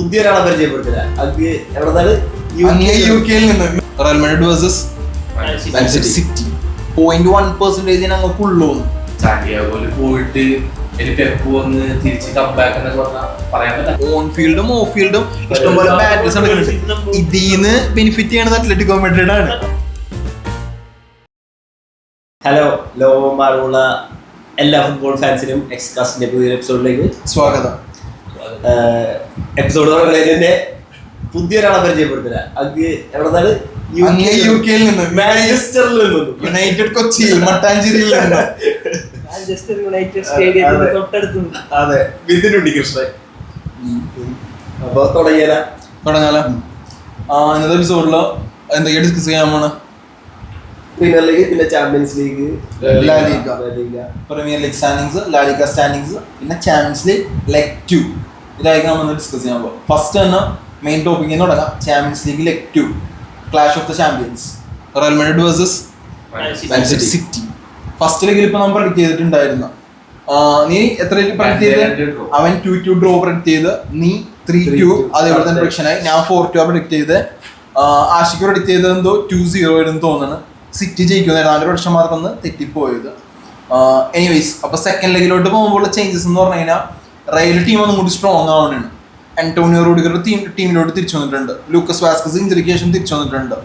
പുതിയൊരാളെ പരിചയപ്പെടുത്തില്ല. അത് എവിടെന്നാണ്? യുകെയിൽ നിന്ന്. Real Madrid versus Manchester city. 0.1% ഞങ്ങൾക്കുള്ളൂ. സാന്റിയാഗോയിൽ പോയിട്ട് പെപ്പ് വന്ന് തിരിച്ച് കംബാക്ക് എന്നൊക്കെ പറയാൻ പറ്റില്ല. ഓൺ ഫീൽഡും ഓഫ് ഫീൽഡും ഇഷ്ടംപോലെ ബാറ്റേഴ്സ് നടക്കുന്നുണ്ട്. ഇതിന്ന് ബെനിഫിറ്റ് ചെയ്യണത് അത്ലറ്റിക്കോ മാഡ്രിഡ് ആണ്. ഹലോ, ലോകമാറുള്ള എല്ലാ ഫുട്ബോൾ ഫാൻസിനും എക്സ്കാസ്റ്റിന്റെ പുതിയ എപ്പിസോഡിലേക്ക് സ്വാഗതം. എപ്പിസോഡ് തുടങ്ങുന്നതിന്റെ പുതിയൊരാളെ പരിചയപ്പെടുത്തില്ല. അത് എവിടെന്നാണ്? യുകെയിൽ നിന്ന്. മാഞ്ചസ്റ്ററിൽ നിന്നും. യുണൈറ്റഡ് കൊച്ചി മട്ടാഞ്ചേരിയിൽ നിന്ന്. മാഞ്ചസ്റ്റർ യുണൈറ്റഡ് സ്റ്റേഡിയത്തിന്റെ തൊട്ടടുത്ത്. അതെ, വിതിനുണ്ടി കൃഷ്ണൻ. അപ്പൊ തുടങ്ങിയാലോ? ഇന്നത്തെ എപ്പിസോഡില് എന്തൊക്കെയാ ഡിസ്കസ് ചെയ്യാൻ പോണ? പ്രീമിയർ ലീഗ്, പിന്നെ champions league, premier league standings, ലാ ലീഗ സ്റ്റാൻഡിങ്സ്, പിന്നെ ചാമ്പ്യൻസ് ലീഗ് ലെഗ് 2 ഇതായിരിക്കും നമ്മൾ ഡിസ്കസ് ചെയ്യാൻ പോകും. ഫസ്റ്റ് തന്നെ മെയിൻ ടോപ്പിക്കിൽ തുടങ്ങാം. Champions league leg 2, clash of the champions, Real Madrid versus Manchester City. First ലെഗിൽ ഇപ്പൊ നമ്മൾ പ്രഡിക്ട് ചെയ്തിട്ടുണ്ടായിരുന്നു. നീ എത്ര പ്രഡിക്ട് ചെയ്ത്? അവൻ 2-2 ഡ്രോ പ്രഡിക്ട് ചെയ്ത്, നീ 3-2 അതേപോലെ തന്നെ പ്രഡിക്ഷനായി. ഞാൻ 4-2 പ്രഡിക്ട് ചെയ്ത്. ആഷിക്ക് പ്രഡിക്ട് ചെയ്തത് എന്തോ 2-0 ആയിരുന്നു തോന്നുന്നു. സിറ്റി ജയിക്കുമായിരുന്നു. 4 പ്രഡിക്ഷൻ മാത്രം ഒന്ന് തെറ്റിപ്പോയത്. എനിവേസ്, അപ്പൊ സെക്കൻഡ് ലെഗിലോട്ട് പോകുമ്പോൾ ചേഞ്ചസ് എന്ന് പറഞ്ഞു കഴിഞ്ഞാൽ റയൽ ടീം ഒന്നും കൂടി സ്ട്രോങ് ആവുകയാണ്. ആന്റോണിയോ റൂഡിഗർ ടീമിലോട്ട് തിരിച്ചു വന്നിട്ടുണ്ട്. ലൂക്കസ് വാസ്കസ് ഇഞ്ചറിക്ക് ശേഷം തിരിച്ചു വന്നിട്ടുണ്ട്.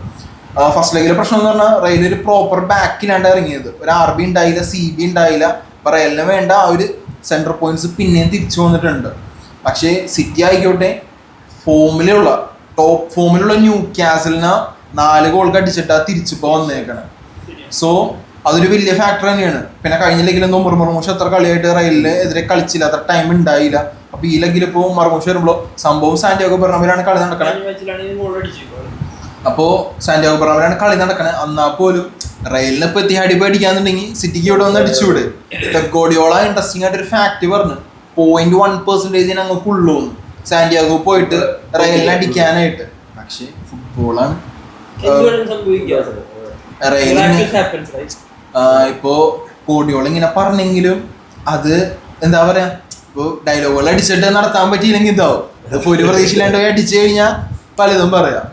ഫസ്റ്റ് ലെഗിലെ പ്രശ്നം എന്ന് പറഞ്ഞാൽ റയൽ ഒരു പ്രോപ്പർ ബാക്കിലാണ് ഇറങ്ങിയത്. ഒരു RB ഉണ്ടായില്ല, CB ഉണ്ടായില്ല. അപ്പൊ റയലിന് വേണ്ട ആ ഒരു സെൻട്രൽ പോയിന്റ്സ് പിന്നെയും തിരിച്ചു വന്നിട്ടുണ്ട്. പക്ഷേ സിറ്റി ആയിക്കോട്ടെ ഫോമിലുള്ള ടോപ്പ് ഫോമിലുള്ള ന്യൂ കാസലിന് 4 ഗോൾ അടിച്ചിട്ടാ തിരിച്ചിപ്പോ വന്നേക്കണം. സോ അതൊരു വലിയ ഫാക്ടർ തന്നെയാണ്. പിന്നെ കഴിഞ്ഞ ലെഗിലെന്തോ മർമൂഷ് അത്ര കളിയായിട്ട് റയലിന് എതിരെ കളിച്ചില്ല, അത്ര ടൈം ഉണ്ടായില്ല. അപ്പൊ ഈ ലെഗിൽ ഇപ്പോൾ മർമൂഷ് വരുമ്പോൾ സംഭവം സാന്റിയാഗോ ബെർണബിലാണ് കളി നടക്കണേ. അപ്പോ സാന്റിയാഗോ ബെർണബിലാണ് കളി നടക്കണേ. എന്നാൽ പോലും റയലിനെ ഇപ്പൊ എത്തിഹാടി പേടിക്കാന്നുണ്ടെങ്കിൽ സിറ്റിക്ക് ഇവിടെ വന്ന് അടിച്ചുവിട്. ഗോഡിയോള ഇൻട്രസ്റ്റിംഗ് ആയിട്ട് ഒരു ഫാക്ട് പറഞ്ഞു, 0.1% ഞങ്ങൾക്കുള്ളൂ സാന്റിയാഗോ പോയിട്ട് റയലിനെ അടിക്കാനായിട്ട്. പക്ഷെ ഫുട്ബോളാണ്. ഇപ്പോ ഗോഡിയോള ഇങ്ങനെ പറഞ്ഞെങ്കിലും അത് എന്താ പറയാ, ഇപ്പൊ ഡയലോഗുകൾ അടിച്ചിട്ട് നടത്താൻ പറ്റിയില്ലെങ്കിൽ ഇതാവും. ഇപ്പൊ ഒരു പ്രതീക്ഷയിലാണ്ട് അടിച്ചു കഴിഞ്ഞാൽ പലതും പറയാം.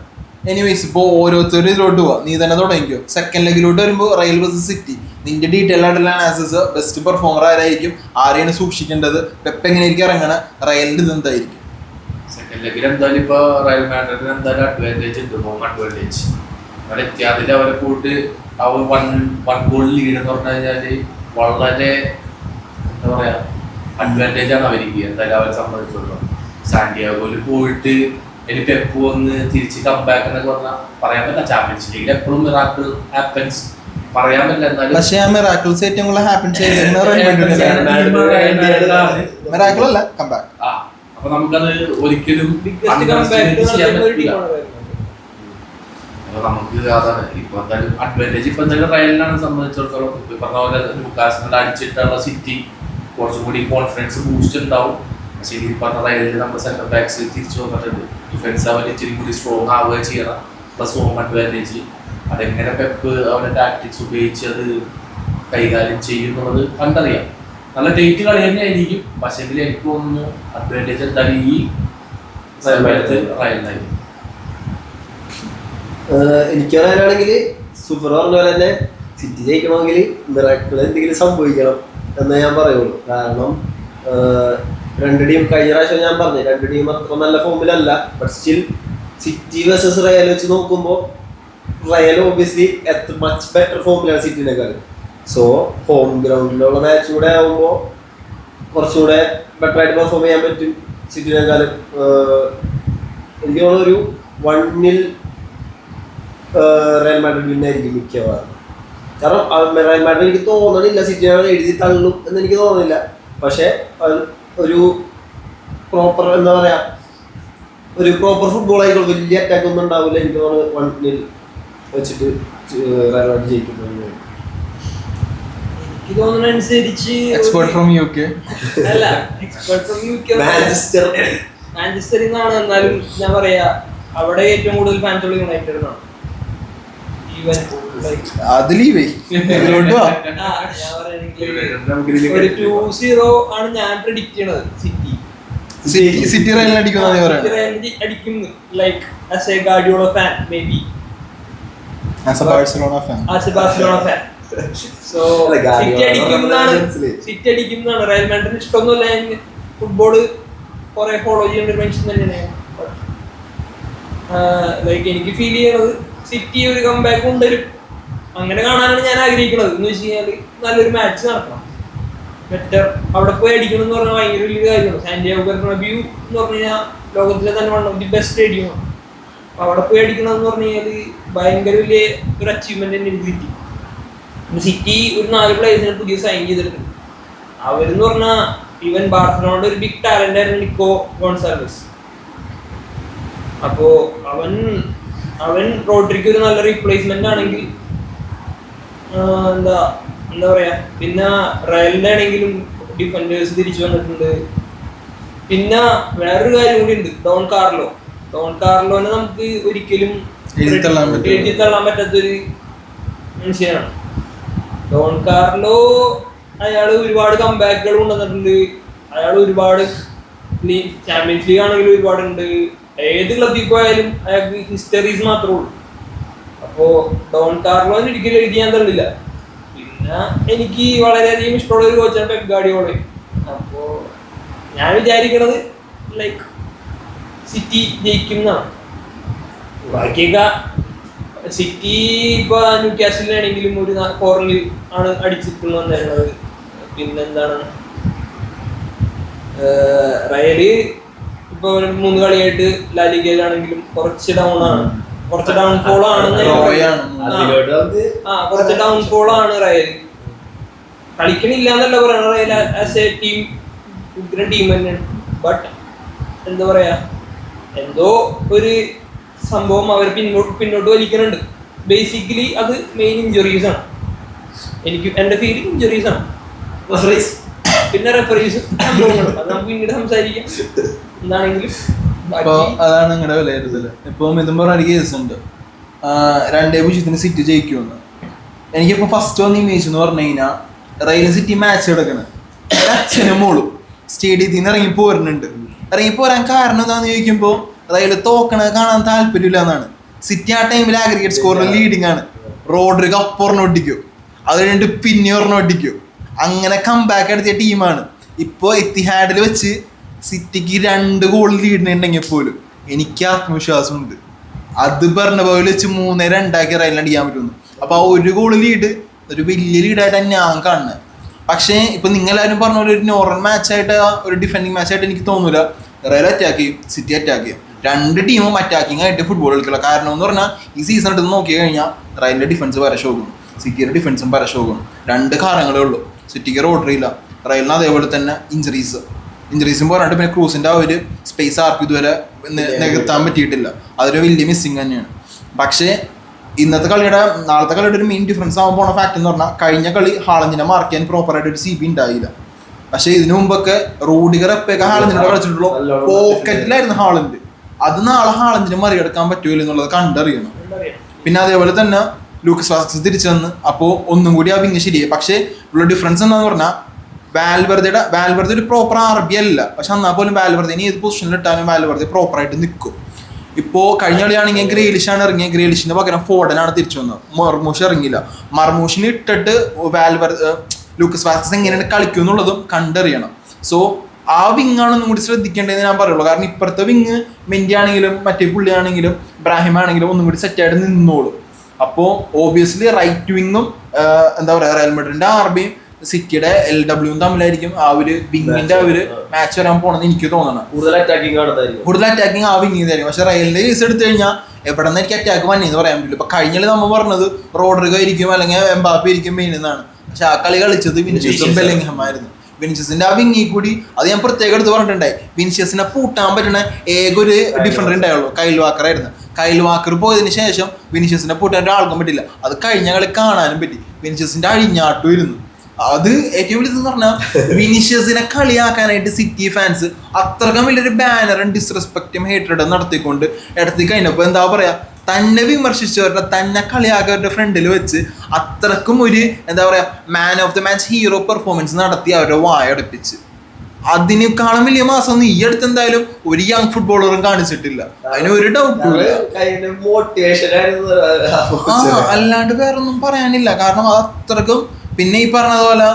എനിവേസ്, ഇപ്പൊ ഓരോരുത്തരും ഇതിലോട്ട് പോവാ. നീ തന്നെ തുടങ്ങിക്കോ. സെക്കൻഡ് ലെഗിലോട്ട് വരുമ്പോൾ റയൽ വേഴ്സസ് സിറ്റി, നിന്റെ ഡീറ്റെയിൽ ആയിട്ടുള്ള അനാലിസിസ്, ബെസ്റ്റ് പെർഫോമർ ആരായിരിക്കും, ആരെയാണ് സൂക്ഷിക്കേണ്ടത്, പെപ്പ് എങ്ങനെയായിരിക്കും ഇറങ്ങണ, റയലിന്റെ ഇത് എന്തായിരിക്കും? സെക്കൻഡ് ലെഗിൽ എന്തായാലും ഇപ്പൊ റയൽ മാഡ്രിഡിന് എന്തായാലും അഡ്വാൻറ്റേജ് ഉണ്ട്, ഹോം അഡ്വാൻറ്റേജ്. അവിടെ എത്തിയാതിൽ അവരെ കൂട്ട് അവർ 1 ഗോൾ ലീഡ് എന്ന് പറഞ്ഞു കഴിഞ്ഞാല് വളരെ എന്താ പറയാ അഡ്വാൻറ്റേജ് ആണ് അവർക്ക് എന്തായാലും അവരെ സംബന്ധിച്ചിടത്തോളം. സാന്റിയാഗോയിൽ പോയിട്ട് പെപ്പ് വന്ന് തിരിച്ച് കംബാക്ക് എന്നൊക്കെ പറഞ്ഞാൽ പറയാൻ പറ്റില്ല. ചാമ്പ്യൻസ് ലീഗിൽ എപ്പോഴും മിറാക്കിൾ ഹാപ്പൻസ് പറയാൻ പറ്റില്ല. എന്നാലും പക്ഷേ ആ മിറാക്കിൾസ് ഏറ്റവും കൂടുതൽ ഹാപ്പൻ ചെയ്യുന്നത് മിറാക്കിൾ അല്ല, കംബാക്ക്. അപ്പൊ നമുക്കത് ഒരിക്കലും അപ്പൊ നമുക്ക് അതാണ് ഇപ്പൊ എന്തായാലും അഡ്വാൻറ്റേജ്. ഇപ്പൊ എന്തായാലും റയലിനാണ് സംബന്ധിച്ചിടത്തോളം ഇപ്പൊ പറഞ്ഞ പോലെ ലൂക്കാസിനോട് അടിച്ചിട്ടുള്ള സിറ്റി കുറച്ചും കൂടി കോൺഫിഡൻസ് ബൂസ്റ്റ് ഉണ്ടാവും. പക്ഷേ ഈ പറഞ്ഞ റയലിൽ നമ്മുടെ സെന്റർ ബാക്സ് തിരിച്ചു വന്നിട്ടുണ്ട്. ഡിഫൻസ് അവർ ഇച്ചിരി കൂടി സ്ട്രോങ് ആവുകയും ചെയ്യണം. Plus home advantage. അതെങ്ങനെ പെപ്പ് അവരുടെ ടാക്ടിക്സ് ഉപയോഗിച്ച് അത് കൈകാര്യം ചെയ്യും എന്നുള്ളത് കണ്ടറിയാം. നല്ല ഡേറ്റ് കളി തന്നെ ആയിരിക്കും. പക്ഷേ എങ്കിൽ എനിക്ക് തോന്നുന്നു അഡ്വാൻറ്റേജ് എന്തായാലും ഈ റയലിനായിരിക്കും. എനിക്ക് പറയാനാണെങ്കിൽ സൂപ്പർ പറഞ്ഞ പോലെ തന്നെ സിറ്റി ജയിക്കണമെങ്കിൽ മിറാക്കിൾ എന്തെങ്കിലും സംഭവിക്കണം എന്നേ ഞാൻ പറയുള്ളൂ. കാരണം രണ്ട് ടീം കഴിഞ്ഞ പ്രാവശ്യം ഞാൻ പറഞ്ഞു, രണ്ട് ടീം അത്ര നല്ല ഫോമിലല്ല. But still City versus Real വെച്ച് നോക്കുമ്പോൾ റയൽ ഓബിയസ്ലി മച്ച് ബെറ്റർ ഫോമിലാണ് സിറ്റിനേക്കാൾ. സോ ഹോം ഗ്രൗണ്ടിലുള്ള മാച്ച് കൂടെ ആകുമ്പോൾ കുറച്ചുകൂടെ ബെറ്റർ ആയിട്ട് പെർഫോം ചെയ്യാൻ പറ്റും സിറ്റിനേക്കാളും. എനിക്ക് തോന്നുന്നു ഒരു 1-0 റയൽ മാഡ്രിഡ് വിന്നായിരിക്കും മിക്കവാറും. കാരണം റയൽ മാഡ്രിഡ് എനിക്ക് തോന്നണില്ല സിറ്റിയാണ് എഴുതി തള്ളും എന്ന് എനിക്ക് തോന്നുന്നില്ല. പക്ഷെ ഒരു പ്രോപ്പർ എന്താ പറയാ, ഒരു പ്രോപ്പർ ഫുട്ബോൾ ആയിക്കോളും. വലിയ അറ്റാക്ക് ഒന്നും ഉണ്ടാവില്ല. എനിക്ക് തോന്നുന്നു 1-0 വെച്ചിട്ട് റയൽ മാഡ്രിഡ് ജയിക്കുന്നു. എനിക്ക് തോന്നുന്ന അനുസരിച്ച് എക്സ്പെർട്ട് ഫ്രം യുകെ അല്ല, എക്സ്പെർട്ട് ഫ്രം യുകെ മാഞ്ചസ്റ്ററിൽ നിന്നാണ്. എന്നാലും ഞാൻ പറയാ അവിടെ ഏറ്റവും കൂടുതൽ ഫാൻസുള്ള യുണൈറ്റഡ് ആണ്. ഒരു 2-0 ആണ് ഞാൻ പ്രെഡിക്റ്റ് ചെയ്യണത് സിറ്റി. സിറ്റി റയലിന് അടിക്കുന്ന അടിക്കും like as a Guardiola fan maybe as a Barcelona fan so City അടിക്കുന്നതാണ്. റയൽ മാഡ്രിഡിന് ഇഷ്ടമൊന്നുമില്ല. ഫുട്ബോള് കുറെ ഫോളോ ചെയ്യുന്ന ഒരു മനുഷ്യൻ തന്നെയാണ്. ലൈക്ക് എനിക്ക് ഫീൽ ചെയ്യണത് സിറ്റി ഒരു കംബാക്ക് കൊണ്ടുവരും. അങ്ങനെ കാണാനാണ് ഞാൻ ആഗ്രഹിക്കുന്നത്. എന്ന് വെച്ച് കഴിഞ്ഞാൽ നല്ലൊരു മാച്ച് നടക്കണം. ബെറ്റർ അവിടെ പോയി അടിക്കണം എന്ന് പറഞ്ഞാൽ ഭയങ്കര വലിയ കാര്യമാണ്. സാന്റിയാഗോ ബെർണബ്യൂ എന്ന് പറഞ്ഞു കഴിഞ്ഞാൽ ലോകത്തിലെ തന്നെ വൺ ഓഫ് ദി ബെസ്റ്റ് സ്റ്റേഡിയമാണ്. അപ്പോൾ അവിടെ പോയി അടിക്കണം എന്ന് പറഞ്ഞു കഴിഞ്ഞാൽ ഭയങ്കര വലിയ ഒരു അച്ചീവ്മെന്റ് തന്നെ എനിക്ക് സിറ്റി. സിറ്റി ഒരു 4 പ്ലേയേഴ്സിനെ പുതിയ സൈൻ ചെയ്തിട്ടുണ്ട്. അവരെന്ന് പറഞ്ഞാൽ ഈവൻ ബാർസലോണയുടെ ഒരു ബിഗ് ടാലന്റ് ആയിരുന്നു നിക്കോ ഗോൺസാൽവസ്. അപ്പോ അവൻ റോഡ്രിക്ക് ഒരു നല്ല റീപ്ലേസ്മെന്റ് ആണെങ്കിൽ എന്താ പറയാ. പിന്നെ റയലിന്റെ ആണെങ്കിലും ഡിഫൻഡേഴ്സ് തിരിച്ചു വന്നിട്ടുണ്ട്. പിന്നെ വേറൊരു കാര്യം കൂടി ഉണ്ട്, ഡോൺ കാർലോനെ നമുക്ക് ഒരിക്കലും എഴുതി തള്ളാൻ പറ്റാത്തൊരു മനുഷ്യനാണ് ഡോൺ കാർലോ. അയാള് ഒരുപാട് കംബാക്കുകൾ കൊണ്ടുവന്നിട്ടുണ്ട്. അയാൾ ഒരുപാട് ചാമ്പ്യൻസ് ലീഗ് ആണെങ്കിലും ഒരുപാടുണ്ട്. ഏത് ക്ലബിൽ പോയാലും അയാൾക്ക് ഹിസ്റ്ററീസ് മാത്രമേ ഉള്ളൂ. അപ്പോ ഡോൺ കാർലോന് ഒരിക്കലും എഴുതി ഞാൻ തള്ളില്ല. പിന്നെ എനിക്ക് വളരെയധികം ഇഷ്ടമുള്ള ഒരു കോച്ചാണ് പെപ് ഗാർഡിയോള. അപ്പോ ഞാൻ വിചാരിക്കണത് ലൈക്ക് സിറ്റി ജയിക്കും എന്നാണ്. ബാക്കിയൊക്കെ സിറ്റി ഇപ്പൊ ന്യൂകാസിലാണെങ്കിലും ഒരു കോർണറിൽ ആണ് അടിച്ചിട്ട് വന്നിരുന്നത്. പിന്നെന്താണ് റയല് ഇപ്പൊ 3 കളിയായിട്ട് ലാലിഗയിലാണെങ്കിലും കുറച്ച് ഡൗൺഫോൾ ആണ് റയല്. കളിക്കണില്ല എന്നല്ല പറയണ. റയൽ ആസ് എ ടീം ഉഗ്ര ടീം തന്നെയാണ്. ബട്ട് എന്താ പറയാ, എന്തോ ഒരു സംഭവം അവർ പിന്നോട്ട് വലിക്കുന്നുണ്ട്. ബേസിക്കലി അത് മെയിൻ ഇഞ്ചുറീസ് ആണ്. എന്റെ ഫീലിംഗ് ഇഞ്ചുറീസ് ആണ്. പിന്നെ റെഫറീസ് അത് നമുക്ക് പിന്നീട് സംസാരിക്കാം. എന്താണെങ്കിലും അതാണ് നിങ്ങളുടെ വിലയിരുത്തല്. ഇപ്പം ഇതും പറഞ്ഞ കേസ് ഉണ്ട് 2-0 സിറ്റി ജയിക്കുമെന്ന്. എനിക്കിപ്പോ ഫസ്റ്റ് വന്ന ഇമേജ് എന്ന് പറഞ്ഞു കഴിഞ്ഞാൽ റയൽ സിറ്റി മാച്ച് കിടക്കണ് അച്ഛനും മോളും സ്റ്റേഡിയത്തിൽ നിന്ന് ഇറങ്ങിപ്പോരാൻ കാരണം എന്താന്ന് ചോദിക്കുമ്പോൾ റയൽ തോക്കണത് കാണാൻ താല്പര്യമില്ല എന്നാണ്. സിറ്റി ആ ടൈമിൽ ആഗ്രിഗേറ്റ് സ്കോറിൽ ലീഡിങ് ആണ്. റോഡ്രിഗോ അപ്പുറം ഒട്ടിക്കും, അത് കഴിഞ്ഞിട്ട് പിന്നെ ഒരെണ്ണം ഒട്ടിക്കും. അങ്ങനെ കംബാക്ക് എടുത്തിയ ടീമാണ്. ഇപ്പോൾ എത്തിഹാഡിൽ വെച്ച് സിറ്റിക്ക് 2 ഗോൾ ലീഡിനുണ്ടെങ്കിൽ പോലും എനിക്ക് ആത്മവിശ്വാസമുണ്ട് അത് ബെർണബോയിൽ വെച്ച് 3-2 റയലിന് അടിക്കാൻ പറ്റുന്നു. അപ്പോൾ ആ 1 ഗോൾ ലീഡ് ഒരു വലിയ ലീഡായിട്ടാണ് ഞാൻ കാണുന്നത്. പക്ഷേ ഇപ്പം നിങ്ങളെല്ലാവരും പറഞ്ഞ പോലെ ഒരു നോർമൽ മാച്ചായിട്ട്, ഒരു ഡിഫെൻഡിങ് മാച്ചായിട്ട് എനിക്ക് തോന്നില്ല. റയൽ അറ്റാക്ക് ചെയ്യും, സിറ്റി അറ്റാക്ക് ചെയ്യും. 2 ടീമും അറ്റാക്കിംഗ് ആയിട്ട് ഫുട്ബോൾ കളിക്കില്ല. കാരണം എന്ന് പറഞ്ഞാൽ ഈ സീസൺ എടുത്ത് നോക്കി കഴിഞ്ഞാൽ റയലിൻ്റെ ഡിഫൻസ് പരശോകും, സിറ്റിയുടെ ഡിഫൻസും പരശോകും. 2 കാരണങ്ങളേ ഉള്ളൂ. സിറ്റിക്ക് റോഡ്രി ഇല്ല, റയലിന് അതേപോലെ തന്നെ ഇഞ്ചറീസും പോരാണ്ട് പിന്നെ ക്രൂസിൻ്റെ ആ ഒരു സ്പേസ് ആർക്കും ഇതുവരെ നികത്താൻ പറ്റിയിട്ടില്ല. അതൊരു വലിയ മിസ്സിങ് തന്നെയാണ്. പക്ഷേ നാളത്തെ കളിയുടെ ഒരു മെയിൻ ഡിഫറൻസ് ആവാൻ പോണ ഫാക്ട് എന്ന് പറഞ്ഞാൽ കഴിഞ്ഞ കളി ഹാളഞ്ചിനെ മാർക്ക് ചെയ്യാൻ പ്രോപ്പറായിട്ട് ഒരു CB ഉണ്ടായില്ല. പക്ഷേ ഇതിനു മുമ്പൊക്കെ റൂഡിഗർ എപ്പൊക്കെ ഹാളഞ്ചിനോട് കളിച്ചിട്ടുള്ളൂ, പോക്കറ്റിലായിരുന്നു ഹാളഞ്ച്. അത് നാളെ ഹാളഞ്ചിനെ മറികടക്കാൻ പറ്റൂല എന്നുള്ളത് കണ്ടറിയണം. പിന്നെ അതേപോലെ തന്നെ ലൂക്കസ് വാസ്കസ് തിരിച്ചു വന്ന് അപ്പോൾ ഒന്നും കൂടി ആ വിങ് ശരിയായി. പക്ഷേ ഉള്ള ഡിഫറൻസ് എന്താന്ന് പറഞ്ഞാൽ വാൽവർദെ ഒരു പ്രോപ്പർ RB അല്ല. പക്ഷെ എന്നാൽ പോലും വാൽവർദെ ഏത് പൊസിഷനിൽ ഇട്ടാലും വാൽവർദെ പ്രോപ്പറായിട്ട് നിൽക്കും. ഇപ്പോൾ കഴിഞ്ഞ കളിയാണെങ്കിൽ ഗ്രീലിഷാണ് ഇറങ്ങിയത്. ഗ്രീലിഷിന് പകരം ഫോർഡനാണ് തിരിച്ചു വന്നത്. മർമൂഷ് ഇറങ്ങിയില്ല. മർമൂഷിന് ഇട്ടിട്ട് ലൂക്കസ് വാസ്കസ് എങ്ങനെയാണ് കളിക്കും എന്നുള്ളതും കണ്ടറിയണം. സോ ആ വിങ്ങാണൊന്നും കൂടി ശ്രദ്ധിക്കേണ്ടതെന്ന് ഞാൻ പറയുള്ളൂ. കാരണം ഇപ്പുറത്തെ വിങ് മെൻഡി ആണെങ്കിലും മറ്റേ പുള്ളിയാണെങ്കിലും ഇബ്രാഹിം ആണെങ്കിലും ഒന്നും കൂടി സെറ്റായിട്ട് നിന്നോളും. അപ്പോൾ ഓബിയസ്ലി റൈറ്റ് വിങ്ങും എന്താ പറയുക റയൽ മാഡ്രിഡിന്റെ RBയും സിറ്റിയുടെ LWയും തമ്മിലായിരിക്കും ആ ഒരു വിങ്ങിന്റെ ആ ഒരു മാച്ച് വരാൻ പോണെന്ന് എനിക്ക് തോന്നണം. കൂടുതൽ അറ്റാക്കിങ് ആ വിങ്ങിന്നായിരിക്കും. പക്ഷെ റയലിന്റെ കേസ് എടുത്തു കഴിഞ്ഞാൽ എവിടെ നിന്ന് എനിക്ക് അറ്റാക്ക് വന്നേന്ന് പറയാൻ പറ്റില്ല. ഇപ്പൊ കഴിഞ്ഞ നമ്മൾ പറഞ്ഞത് റോഡ്രിഗോ ആയിരിക്കും അല്ലെങ്കിൽ എംബാപ്പെ ആയിരിക്കും മെയിൻ എന്നാണ്. പക്ഷെ ആ കളി കളിച്ചത് വിനിഷ്യസും ബെല്ലിംഗ്ഹാം ആയിരുന്നു. വിനിഷ്യസിന്റെ ആ വിങ്ങി കൂടി അത് ഞാൻ പ്രത്യേകം എടുത്ത് പറഞ്ഞിട്ടുണ്ടായി. വിനിഷ്യസിനെ പൂട്ടാൻ പറ്റുന്ന ഏക ഒരു ഡിഫൻഡർ ഉണ്ടായുള്ളൂ, കൈൽ വാക്കർ ആയിരുന്നു. കൈൽ വാക്കർ പോയതിന് ശേഷം വിനിഷ്യസിനെ പൂട്ടാൻ ഒരാൾക്കും പറ്റില്ല. അത് കഴിഞ്ഞ കളി കാണാനും പറ്റി. വിനിഷ്യസിന്റെ അഴിഞ്ഞാട്ടു ഇരുന്നു. അത് ഏറ്റവും വലുതെന്ന് പറഞ്ഞാൽ വിനിഷ്യസിനെ കളിയാക്കാനായിട്ട് സിറ്റി ഫാൻസ് അത്രക്കും വലിയൊരു ബാനറും ഡിസ്റെസ്പെക്റ്റും ഹേറ്റഡും നടത്തിക്കൊണ്ട് എടുത്തി കഴിഞ്ഞപ്പോൾ എന്താ പറയാ, തന്നെ വിമർശിച്ചവരുടെ തന്നെ കളിയാക്കിയവരുടെ ഫ്രണ്ടിൽ വെച്ച് അത്രക്കും ഒരു എന്താ പറയാ മാൻ of the match hero performance നടത്തി അവരുടെ വായടപ്പിച്ച്. അതിനേക്കാളും വലിയ മാസം ഈ അടുത്ത് എന്തായാലും ഒരു യങ് ഫുട്ബോളറും കാണിച്ചിട്ടില്ല, അതിന് ഒരു ഡൗട്ടും ഇല്ല. മോട്ടിവേഷൻ അല്ലാണ്ട് വേറൊന്നും പറയാനില്ല. കാരണം അത് അത്രക്കും, പിന്നെ ഈ പറഞ്ഞതുപോലെ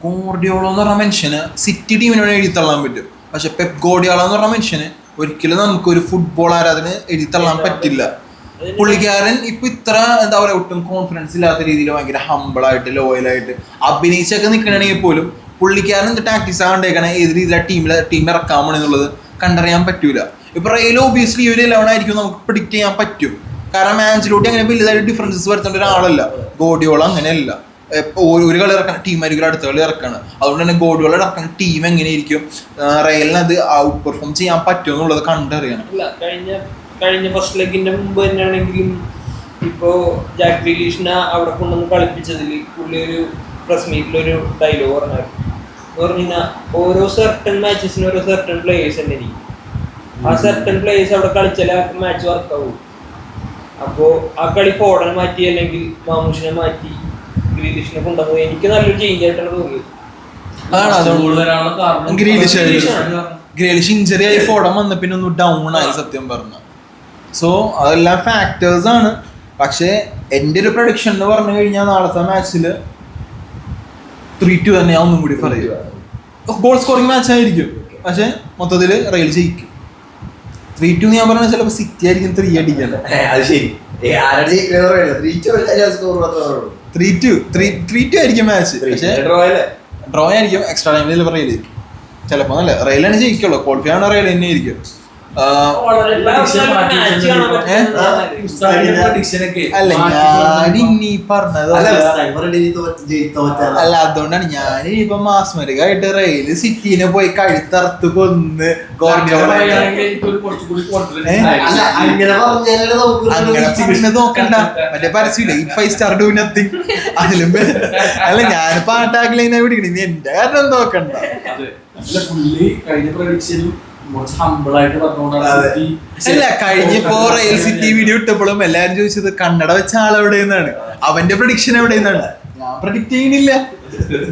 ഗോർഡിയോള എന്ന് പറഞ്ഞ മനുഷ്യന് സിറ്റി ടീമിനോട് എഴുതിത്തള്ളാൻ പറ്റും, പക്ഷെ പെപ് ഗോർഡിയോള എന്ന് പറഞ്ഞ മനുഷ്യന് ഒരിക്കലും നമുക്കൊരു ഫുട്ബോൾ ആരാധന എഴുതിത്തള്ളാൻ പറ്റില്ല. പുള്ളിക്കാരൻ ഇപ്പൊ ഇത്ര എന്താ പറയാ ഒട്ടും കോൺഫിഡൻസ് ഇല്ലാത്ത രീതിയിൽ ഭയങ്കര ഹമ്പിളായിട്ട് ലോയലായിട്ട് അഭിനയിച്ചൊക്കെ നിൽക്കണമെങ്കിൽ പോലും പുള്ളിക്കാരൻ ടാക്ടിക്സ് ആകണ്ടേക്കണേ ഏത് രീതിയിലാണ് ടീം ഇറക്കാമോ എന്നുള്ളത് കണ്ടറിയാൻ പറ്റൂല. ഇപ്പൊ റെയിൽ ഒബിയസ്ലി ഒരു 11 ആയിരിക്കും നമുക്ക് പ്രിഡിക്റ്റ് ചെയ്യാൻ പറ്റും, കാരണം ആഞ്ചലോട്ടി അങ്ങനെ വലുതായിട്ട് ഡിഫറൻസസ് വരുത്തേണ്ട ഒരാളല്ല. ഗോർഡിയോള അങ്ങനെയല്ല, ഒരു കളി ഇറക്കണം ടീമായിരിക്കും അടുത്ത കളി ഇറക്കാണ്. അതുകൊണ്ട് തന്നെ ഗോർഡിയോള ഇറക്കുന്ന ടീം എങ്ങനെയായിരിക്കും, റയലിന് അത് ഔട്ട് പെർഫോം ചെയ്യാൻ പറ്റുമോ എന്നുള്ളത് കണ്ടറിയണം. കഴിഞ്ഞ ഫസ്റ്റ് ലെഗിന്റെ മുമ്പ് തന്നെയാണെങ്കിലും ഇപ്പോ ജാക്ക് ഗ്രീലിഷിനെ അവിടെ കൊണ്ടുവന്ന് കളിപ്പിച്ചതിൽ പുള്ളി ഒരു പ്രസ് മീറ്റിൽ ഒരു ഡയലോഗ് പറഞ്ഞായിരുന്നു. എന്ന് പറഞ്ഞു കഴിഞ്ഞാൽ ഓരോ സർട്ടൺ മാച്ചസിന് ഓരോ സർട്ടൺ പ്ലേയേഴ്സ് തന്നെ ഇരിക്കും, ആ സർട്ടൺ പ്ലേയേഴ്സ് അവിടെ കളിച്ചാൽ ആ മാച്ച് വർക്കാവും. അപ്പോൾ ആ കളി ഫോർഡനെ മാറ്റി അല്ലെങ്കിൽ മാമൂഷിനെ മാറ്റി ഗ്രീലിഷിനെ കൊണ്ടുവന്നത് എനിക്ക് നല്ലൊരു ചേഞ്ച് ആയിട്ടാണ് തോന്നിയത്. ഗ്രീലിഷ് ഇഞ്ചറി ആയി ഫോർഡൻ വന്ന പിന്നെ ഒന്ന് ഡൗൺ ആയി സത്യം പറഞ്ഞ. സോ അതെല്ലാം ഫാക്ടേഴ്സ് ആണ്. പക്ഷെ എൻ്റെ ഒരു പ്രൊഡിക്ഷൻ എന്ന് പറഞ്ഞു കഴിഞ്ഞാൽ നാളത്തെ മാച്ചിൽ 3-2 തന്നെ ഞാൻ ഒന്നും കൂടി പറയുക. ഗോൾ സ്കോറിംഗ് മാച്ച് ആയിരിക്കും, പക്ഷെ മൊത്തത്തിൽ റയൽ ജയിക്കും. 3-2 ഞാൻ പറഞ്ഞ ചിലപ്പോൾ സിറ്റി ആയിരിക്കും 3 അടിക്കല്ലേ. അത് ശരി, 3-2 ആയിരിക്കും മാച്ച്, പക്ഷേ ഡ്രോ ആയിരിക്കും. എക്സ്ട്രാ ടൈമിൽ റയൽ ചിലപ്പോൾ നല്ല റയലാണ് ജയിക്കുള്ളൂ. ക്വാളിഫൈ ആണ് റയൽ തന്നെ ആയിരിക്കും. അല്ല ഞാനിനി പറഞ്ഞത് അല്ല, അതുകൊണ്ടാണ് ഞാൻ ഇപ്പൊ മാസ്മരികമായിട്ട് റയല് സിറ്റീനെ പോയി കഴുത്തറുത്ത് കൊന്ന് അങ്ങനെ നോക്കണ്ട. മറ്റേ പരസ്യമില്ല 5 സ്റ്റാർ ഡു നത്തിങ്, അതിലും അല്ല ഞാനിപ്പോ ആ ടാഗ് ലൈനായി പിടിക്കണ, ഇനി എന്റെ കാര്യം നോക്കണ്ട. അല്ല കഴിഞ്ഞപ്പോ റയൽ സിറ്റി വീഡിയോ ഇട്ടപ്പോഴും എല്ലാരും ചോദിച്ചത് കണ്ണട വെച്ച ആളെവിടെയെന്നാണ്, അവന്റെ പ്രഡിക്ഷൻ എവിടെയെന്നാണ്. ഞാൻ പ്രഡിക്റ്റ് ചെയ്യണില്ല,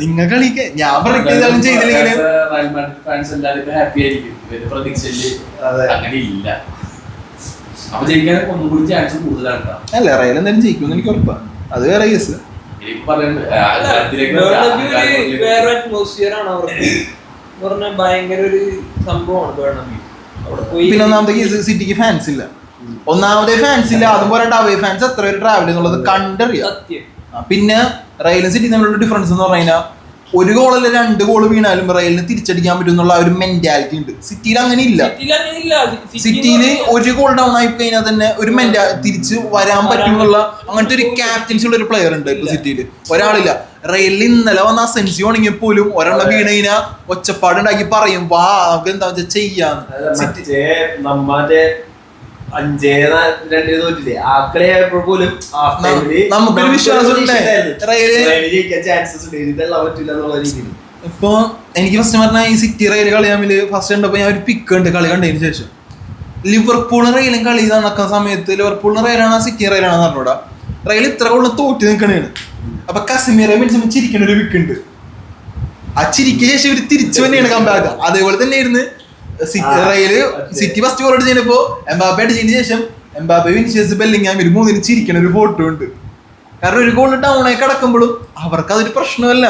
നിങ്ങൾ കളിക്ക. ഞാൻ പ്രഡിക്റ്റ് ചെയ്താലും ചെയ്തില്ലെങ്കിലും അല്ല റയൽ എന്തായാലും ജയിക്കുമെന്ന് എനിക്ക് ഉറപ്പാണ്. അത് വേറെ കേസ്. വേറെ അറ്റ്മോസ്ഫിയർ ആണ് അവർക്ക് പറഞ്ഞാൽ ഭയങ്കര ഒരു സംഭവമാണ്. പിന്നെ ഒന്നാമത്തെ കേസ് സിറ്റിക്ക് ഫാൻസ് ഇല്ല, ഒന്നാമതേ ഫാൻസ് ഇല്ല. അതുപോലെ അവേ ഫാൻസ് എത്ര പേര് ട്രാവൽ എന്നുള്ളത് കണ്ടറിയാം. പിന്നെ റയലും സിറ്റി തമ്മിലുള്ള ഡിഫറൻസ് എന്ന് പറഞ്ഞു കഴിഞ്ഞാൽ 1 ഗോളല്ല 2 ഗോൾ വീണാലും റയലിന് തിരിച്ചടിക്കാൻ പറ്റും എന്നുള്ള ഒരു മെന്റാലിറ്റി ഉണ്ട്. സിറ്റിയിൽ അങ്ങനെ ഇല്ല. സിറ്റിയിൽ 1 ഗോൾ ഡൗൺ ആയി കഴിഞ്ഞാൽ തന്നെ ഒരു തിരിച്ച് വരാൻ പറ്റും എന്നുള്ള അങ്ങനത്തെ ഒരു ക്യാപ്റ്റൻസി ഉള്ള ഒരു പ്ലെയർ ഉണ്ട് ഇപ്പൊ സിറ്റിയിൽ. ഒരാളില്ല. റയലിൽ ഇന്നലെ വന്ന സെൻസി ആണെങ്കിൽ പോലും ഒരെണ്ണം വീണ് കഴിഞ്ഞാൽ ഒച്ചപ്പാടുണ്ടാക്കി പറയും വാ നമുക്ക് എന്താ വെച്ചാൽ ചെയ്യാന്ന്. നമുക്കൊരു വിശ്വാസം ഇപ്പൊ എനിക്ക് ഫസ്റ്റ് പറഞ്ഞാൽ ഈ സിറ്റി റയൽ കളി തമ്മിൽ ഫസ്റ്റ് കണ്ടപ്പോ ഞാൻ ഒരു പിക്ക് ഉണ്ട് കളി കണ്ടതിന് ശേഷം. ലിവർപൂളും റയലും കളി നടക്കുന്ന സമയത്ത് ലിവർപൂളിന് റയലാണോ സിറ്റി റയലാണെന്ന് പറഞ്ഞൂടാ, റയൽ ഇത്ര കൊള്ളം തോറ്റ് നിൽക്കണേണ്. അപ്പൊ കസിമീറെ മീൻസ് ചിരിക്കണ ഒരു വിക്ക് ഉണ്ട്. ആ ചിരിക്ക് ശേഷം ഇവര് തിരിച്ചു തന്നെയാണ് കമ്പാക്ക്. അതേപോലെ തന്നെയായിരുന്നു റയല് സിറ്റി ഫസ്റ്റ് ഗോൾ അടിച്ചപ്പോ എംബാപ്പെ അടിച്ചതിന് ശേഷം എംബാപ്പെ വിനിഷ്യസ് ബെല്ലിംഗാം 3 ചിരിക്കണ ഒരു ഫോട്ടോ ഉണ്ട്. കാരണം 1 ഗോൾ ഡൗൺ ആയി കിടക്കുമ്പോഴും അവർക്ക് അതൊരു പ്രശ്നമല്ല.